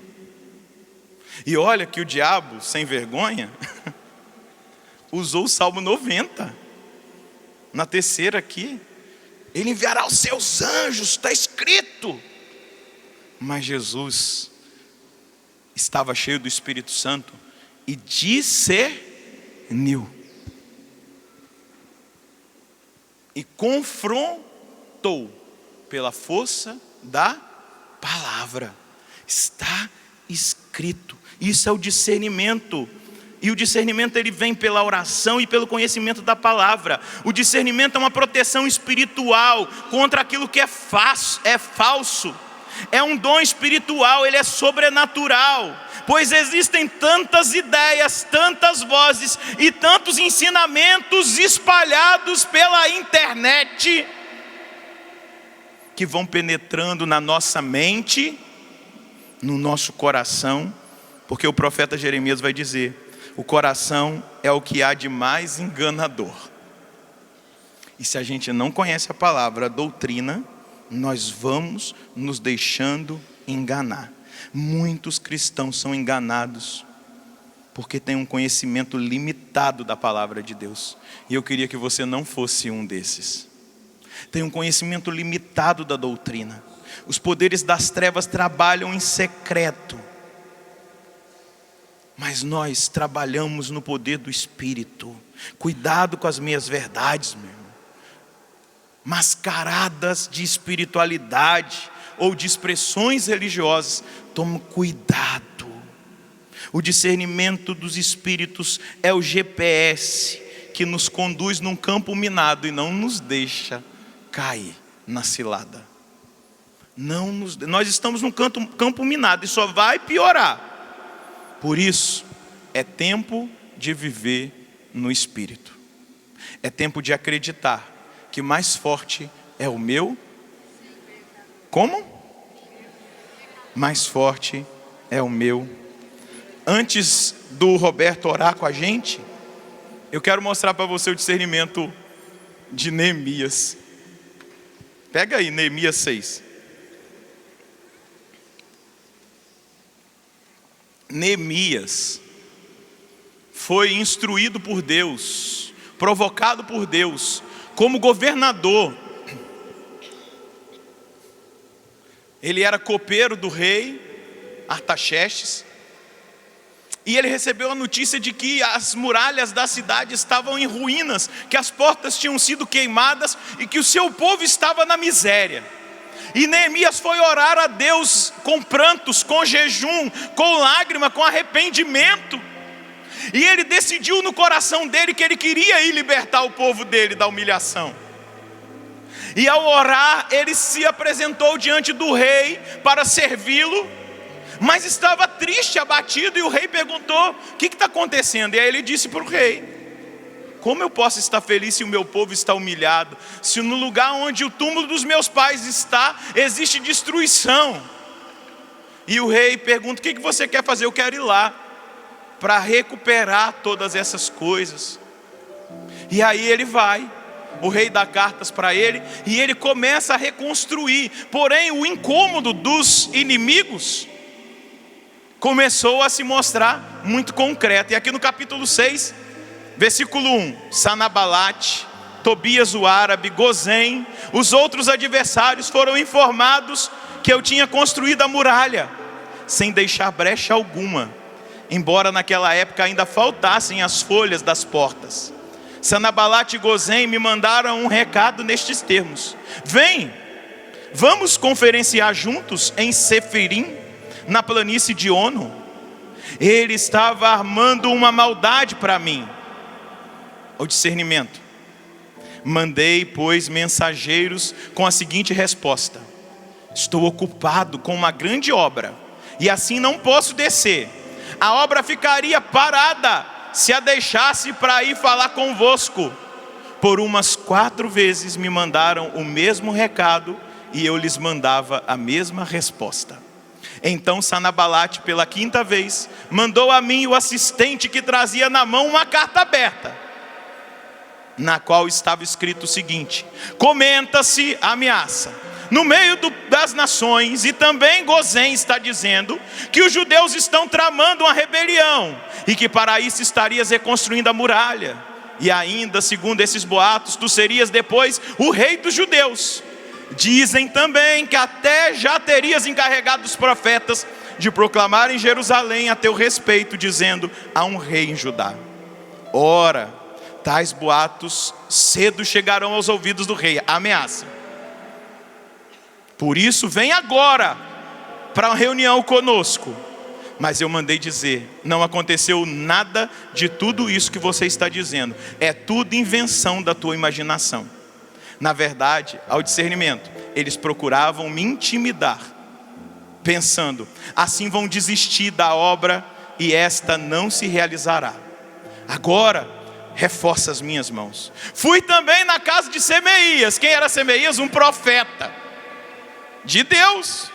E olha que o diabo, sem vergonha, usou o Salmo 90. Na terceira aqui: ele enviará os seus anjos, está escrito. Mas Jesus estava cheio do Espírito Santo e discerniu. E confrontou pela força da palavra. Está escrito. Isso é o discernimento. E o discernimento ele vem pela oração e pelo conhecimento da palavra. O discernimento é uma proteção espiritual contra aquilo que é falso. É um dom espiritual, ele é sobrenatural. Pois existem tantas ideias, tantas vozes e tantos ensinamentos espalhados pela internet, que vão penetrando na nossa mente, no nosso coração. Porque o profeta Jeremias vai dizer: o coração é o que há de mais enganador. E se a gente não conhece a palavra, a doutrina, nós vamos nos deixando enganar. Muitos cristãos são enganados porque têm um conhecimento limitado da palavra de Deus. E eu queria que você não fosse um desses. Tem um conhecimento limitado da doutrina. Os poderes das trevas trabalham em secreto, mas nós trabalhamos no poder do Espírito. Cuidado com as meias verdades, meu irmão. Mascaradas de espiritualidade ou de expressões religiosas. Toma cuidado. O discernimento dos espíritos é o GPS que nos conduz num campo minado e não nos deixa cair na cilada. Nós estamos num campo minado e só vai piorar. Por isso, é tempo de viver no Espírito. É tempo de acreditar que mais forte é o meu. Como? Mais forte é o meu. Antes do Roberto orar com a gente, eu quero mostrar para você o discernimento de Neemias. Pega aí Neemias 6. Neemias foi instruído por Deus, provocado por Deus, como governador. Ele era copeiro do rei Artaxerxes, e ele recebeu a notícia de que as muralhas da cidade estavam em ruínas, que as portas tinham sido queimadas e que o seu povo estava na miséria. E Neemias foi orar a Deus com prantos, com jejum, com lágrima, com arrependimento. E ele decidiu no coração dele que ele queria ir libertar o povo dele da humilhação. E ao orar, ele se apresentou diante do rei para servi-lo, mas estava triste, abatido, e o rei perguntou: o que está acontecendo? E aí ele disse para o rei: como eu posso estar feliz se o meu povo está humilhado? Se no lugar onde o túmulo dos meus pais está, existe destruição. E o rei pergunta: o que você quer fazer? Eu quero ir lá para recuperar todas essas coisas. E aí ele vai, o rei dá cartas para ele, e ele começa a reconstruir. Porém, o incômodo dos inimigos começou a se mostrar muito concreto. E aqui no capítulo 6, versículo 1, Sanabalate, Tobias o árabe, Gozém, os outros adversários foram informados que eu tinha construído a muralha, sem deixar brecha alguma, embora naquela época ainda faltassem as folhas das portas. Sanabalate e Gozém me mandaram um recado nestes termos: vem, vamos conferenciar juntos em Sefirim, na planície de Ono. Ele estava armando uma maldade para mim. O discernimento. Mandei, pois, mensageiros com a seguinte resposta: estou ocupado com uma grande obra, e assim não posso descer. A obra ficaria parada se a deixasse para ir falar convosco. Por umas 4 vezes me mandaram o mesmo recado, e eu lhes mandava a mesma resposta. Então Sanabalate, pela 5ª vez, mandou a mim o assistente que trazia na mão uma carta aberta, na qual estava escrito o seguinte: comenta-se a ameaça no meio das nações, e também Gozém está dizendo que os judeus estão tramando uma rebelião, e que para isso estarias reconstruindo a muralha. E ainda, segundo esses boatos, tu serias depois o rei dos judeus. Dizem também que até já terias encarregado os profetas de proclamar em Jerusalém a teu respeito, dizendo: há um rei em Judá. Ora, tais boatos cedo chegarão aos ouvidos do rei. Ameaça. Por isso vem agora para uma reunião conosco. Mas eu mandei dizer: não aconteceu nada de tudo isso que você está dizendo. É tudo invenção da tua imaginação. Na verdade, ao discernimento, eles procuravam me intimidar, pensando: assim vão desistir da obra e esta não se realizará. Agora, reforça as minhas mãos. Fui também na casa de Semeias. Quem era Semeias? Um profeta de Deus,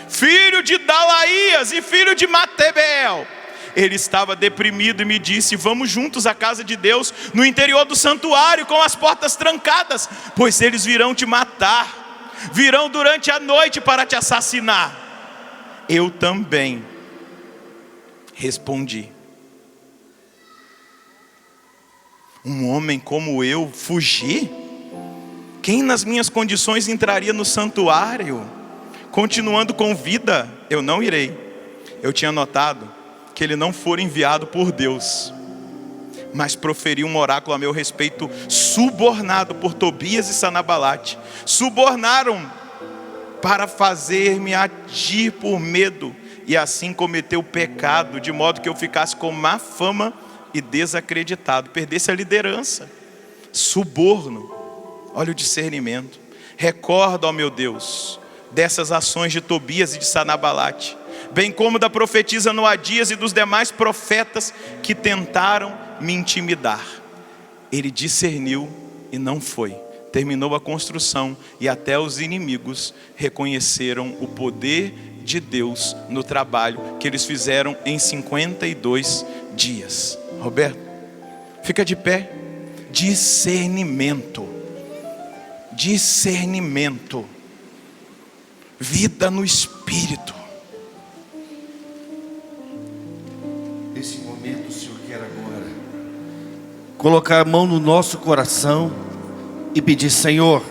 filho de Dalaías e filho de Matebeel. Ele estava deprimido e me disse: vamos juntos à casa de Deus, no interior do santuário, com as portas trancadas, pois eles virão te matar, virão durante a noite para te assassinar. Eu também respondi: um homem como eu fugir? Quem nas minhas condições entraria no santuário? Continuando com vida, eu não irei. Eu tinha notado que ele não fora enviado por Deus, mas proferiu um oráculo a meu respeito, subornado por Tobias e Sanabalate. Subornaram para fazer-me agir por medo, e assim cometeu o pecado, de modo que eu ficasse com má fama e desacreditado, perdesse a liderança. Suborno. Olha o discernimento. Recorda, ó meu Deus, dessas ações de Tobias e de Sanabalate, bem como da profetisa Noadias e dos demais profetas que tentaram me intimidar. Ele discerniu e não foi. Terminou a construção, e até os inimigos reconheceram o poder de Deus no trabalho que eles fizeram em 52 dias. Roberto, fica de pé. Discernimento. discernimento, vida no Espírito. Nesse momento o Senhor quer agora colocar a mão no nosso coração e pedir: Senhor,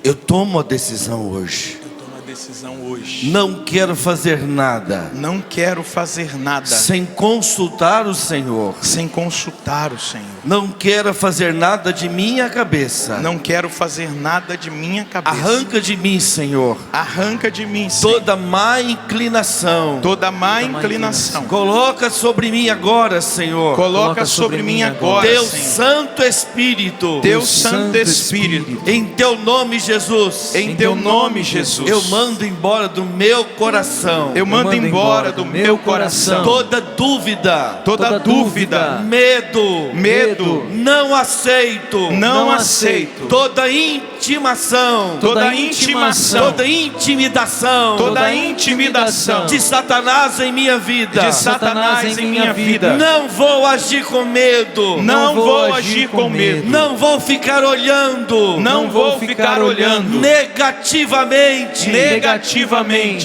eu tomo a decisão hoje. Decisão hoje. Não quero fazer nada. Não quero fazer nada sem consultar o Senhor. Sem consultar o Senhor. Não quero fazer nada de minha cabeça. Não quero fazer nada de minha cabeça. Arranca de mim, Senhor. Arranca de mim, Senhor, toda má inclinação. Toda má inclinação. Coloca sobre mim agora, Senhor. Coloca sobre mim agora, Teu Senhor. Santo Espírito. Teu Santo Espírito. Em Teu nome, Jesus. Em Teu nome, Jesus. Eu mando embora do meu coração. Eu mando embora do meu coração toda dúvida. Toda dúvida. Medo. Não aceito. Não aceito. Toda intimação. Toda intimação. Toda intimidação. Toda intimidação de Satanás em minha vida. De Satanás em minha vida. Não vou agir com medo. Não vou agir com medo. Não vou ficar olhando. Não vou ficar olhando negativamente.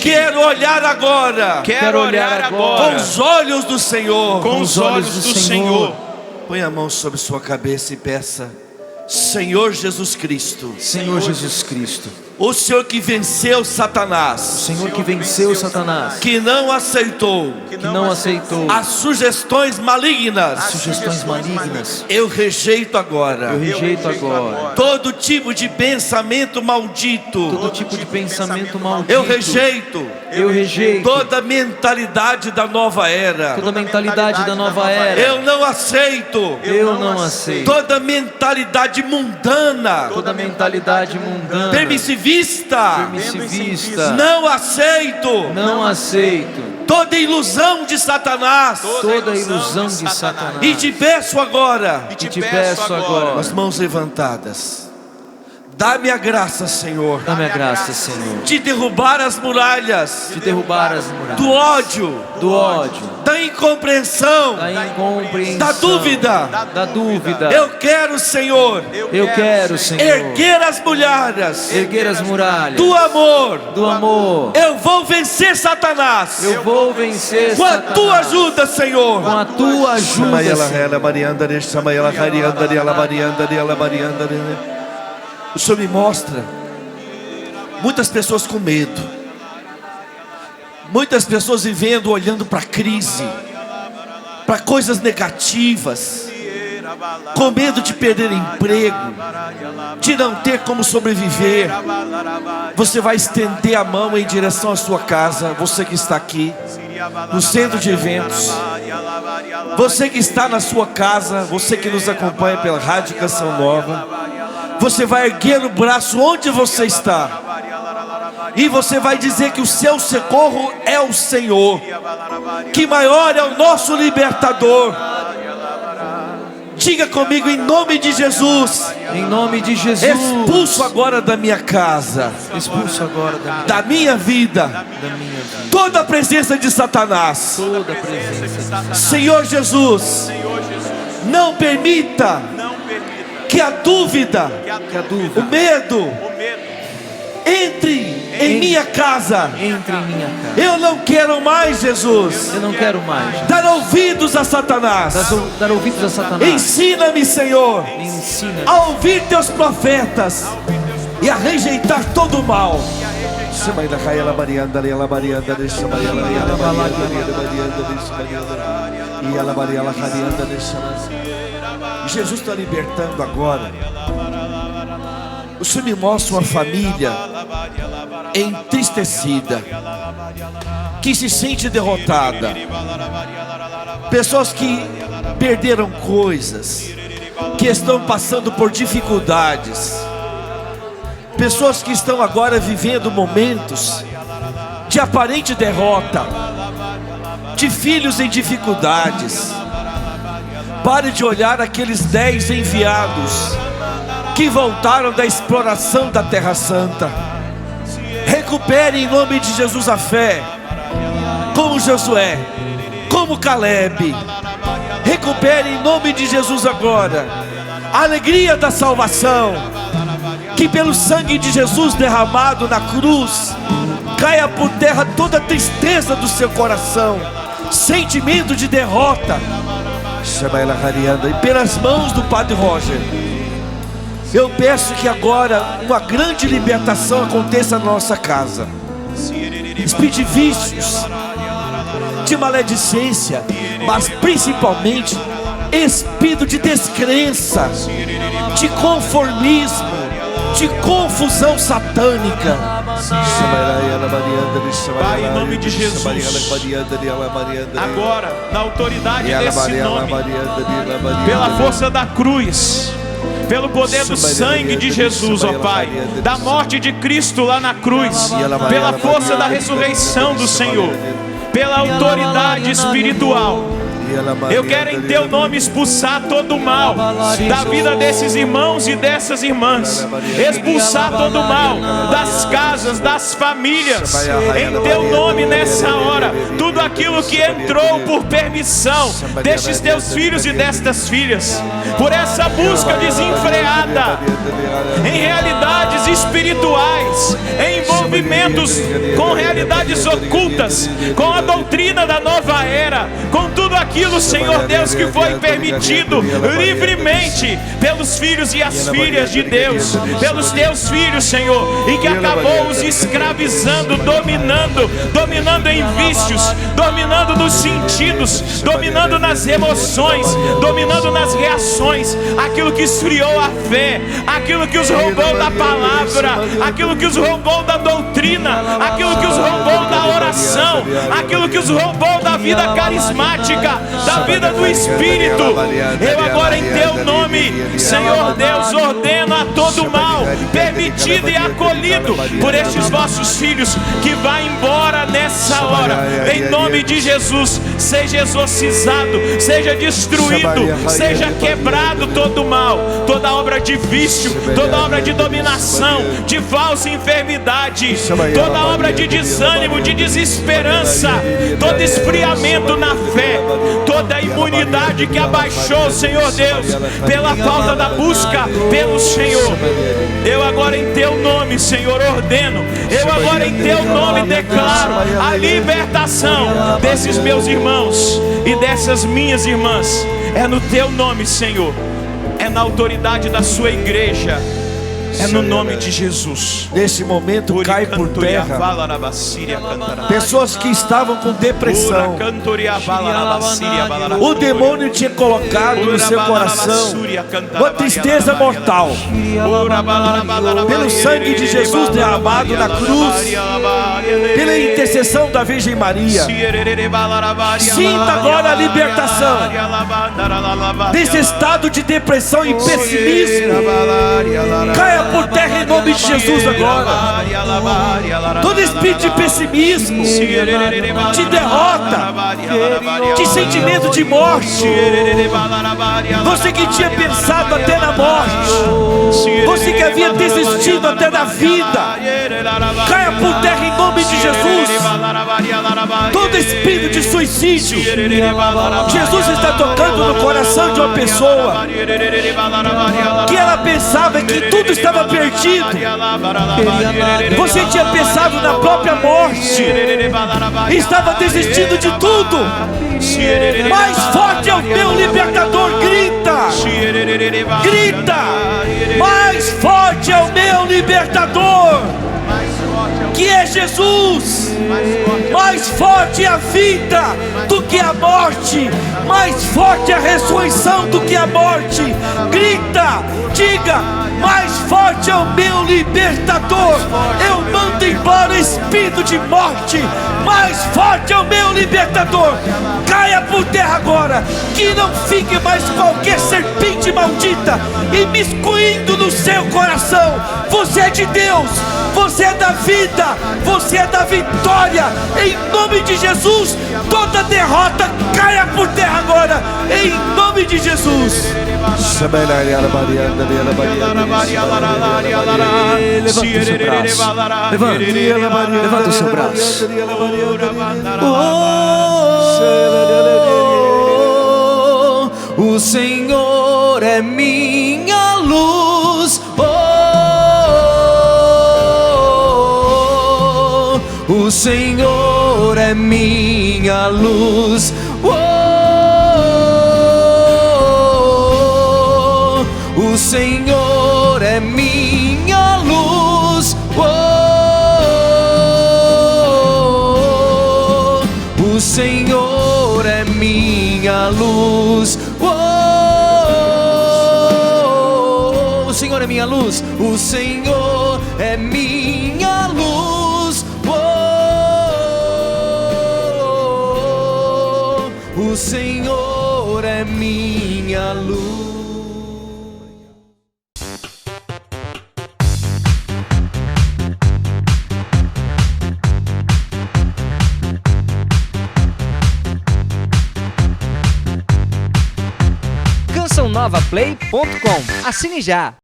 Quero olhar agora. Quero olhar agora com os olhos do Senhor. Com os olhos do Senhor. Põe a mão sobre sua cabeça e peça: Senhor Jesus Cristo. Senhor Jesus Cristo. O Senhor que venceu Satanás. O Senhor que venceu Satanás. Que não aceitou. As sugestões malignas. Eu rejeito agora. Todo tipo de pensamento maldito. Eu rejeito. Toda mentalidade da nova era. Eu não aceito. Toda mentalidade mundana. Permissivista. Não aceito. Toda ilusão de Satanás. E te peço agora. Com as mãos levantadas. Dá-me a graça, Senhor. De derrubar as muralhas. Do ódio. Da incompreensão. Da dúvida. Eu quero, Senhor. Erguer as muralhas. Do amor. Eu vou vencer Satanás. Com a tua ajuda, Senhor. O Senhor me mostra muitas pessoas com medo, muitas pessoas vivendo, olhando para a crise, para coisas negativas, com medo de perder emprego, de não ter como sobreviver. Você vai estender a mão em direção à sua casa, você que está aqui no centro de eventos, você que está na sua casa, você que nos acompanha pela Rádio Canção Nova. Você vai erguer o braço onde você está, e você vai dizer que o seu socorro é o Senhor, que maior é o nosso libertador. Diga comigo: em nome de Jesus. Expulso agora da minha casa, da minha vida, toda a presença de Satanás. Senhor Jesus, não permita que a dúvida, o medo entre em minha casa. Eu não quero mais, Jesus, dar ouvidos a Satanás. Ensina-me, Senhor, a ouvir teus profetas e a rejeitar todo o mal. Jesus está libertando agora. O Senhor me mostra uma família entristecida, que se sente derrotada. Pessoas que perderam coisas, que estão passando por dificuldades. Pessoas que estão agora vivendo momentos de aparente derrota, de filhos em dificuldades. Pare de olhar aqueles 10 enviados que voltaram da exploração da Terra Santa. Recupere em nome de Jesus a fé, como Josué, como Caleb. Recupere em nome de Jesus agora a alegria da salvação. Que pelo sangue de Jesus derramado na cruz, caia por terra toda a tristeza do seu coração, sentimento de derrota. E pelas mãos do Padre Roger, eu peço que agora uma grande libertação aconteça na nossa casa. Espírito de vícios, de maledicência, mas principalmente espírito de descrença, de conformismo, de confusão satânica. Pai, em nome de Jesus, agora, na autoridade desse nome, pela força da cruz, pelo poder do sangue de Jesus, ó Pai, da morte de Cristo lá na cruz, pela força da ressurreição do Senhor, pela autoridade espiritual, eu quero em Teu nome expulsar todo o mal da vida desses irmãos e dessas irmãs, expulsar todo o mal das casas, das famílias, em Teu nome nessa hora, tudo aquilo que entrou por permissão destes Teus filhos e destas filhas, por essa busca desenfreada em realidades espirituais, em envolvimentos com realidades ocultas, com a doutrina da nova era, com tudo aquilo, Senhor Deus, que foi permitido livremente pelos filhos e as filhas de Deus, pelos Teus filhos, Senhor, e que acabou os escravizando, dominando em vícios, dominando nos sentidos, dominando nas emoções, dominando nas reações, aquilo que esfriou a fé, aquilo que os roubou da palavra, aquilo que os roubou da doutrina, aquilo que os roubou da oração, aquilo que os roubou da vida carismática, da vida do Espírito. Eu agora em Teu nome, Senhor Deus, ordeno a todo mal permitido e acolhido por estes vossos filhos, que vá embora nessa hora, em nome de Jesus. Seja exorcizado, seja destruído, seja quebrado todo mal, toda obra de vício, toda obra de dominação, de falsa enfermidade, toda obra de desânimo, de desesperança, todo esfriamento na fé, toda imunidade que abaixou, Senhor Deus, pela falta da busca pelo Senhor. Eu agora em Teu nome, Senhor, ordeno, eu agora em Teu nome declaro a libertação desses meus irmãos e dessas minhas irmãs. É no Teu nome, Senhor, é na autoridade da Sua igreja, é no nome de Jesus. Nesse momento cai por terra pessoas que estavam com depressão. O demônio tinha colocado no seu coração uma tristeza mortal. Pelo sangue de Jesus derramado na cruz, pela intercessão da Virgem Maria, sinta agora a libertação desse estado de depressão e pessimismo. Caia por terra em nome de Jesus agora. Todo espírito de pessimismo, de derrota, de sentimento de morte, você que tinha pensado até na morte, você que havia desistido até da vida, caia por terra em nome de Jesus. Todo espírito de suicídio, Jesus está tocando no coração de uma pessoa que ela pensava que tudo estava perdido. Você tinha pensado na própria morte, estava desistindo de tudo. Mais forte é o teu libertador, grita, grita, mais forte é o meu libertador, que é Jesus. Mais forte é a vida do que a morte, mais forte é a ressurreição do que a morte. Grita, diga, mais forte é o meu libertador. Eu mando embora o espírito de morte. Mais forte é o meu libertador. Caia por terra agora, que não fique mais qualquer serpente maldita imiscuindo no seu coração. Você é de Deus, você é da vida, você é da vitória. Em nome de Jesus, toda derrota caia por terra agora, em nome de Jesus. Levanta o seu braço. O Senhor é minha luz. o Senhor é minha luz. O Senhor é minha luz. O Senhor é minha luz. O Senhor é minha luz. O Senhor é minha luz. O Senhor é minha luz. CançãoNovaPlay.com. Assine já!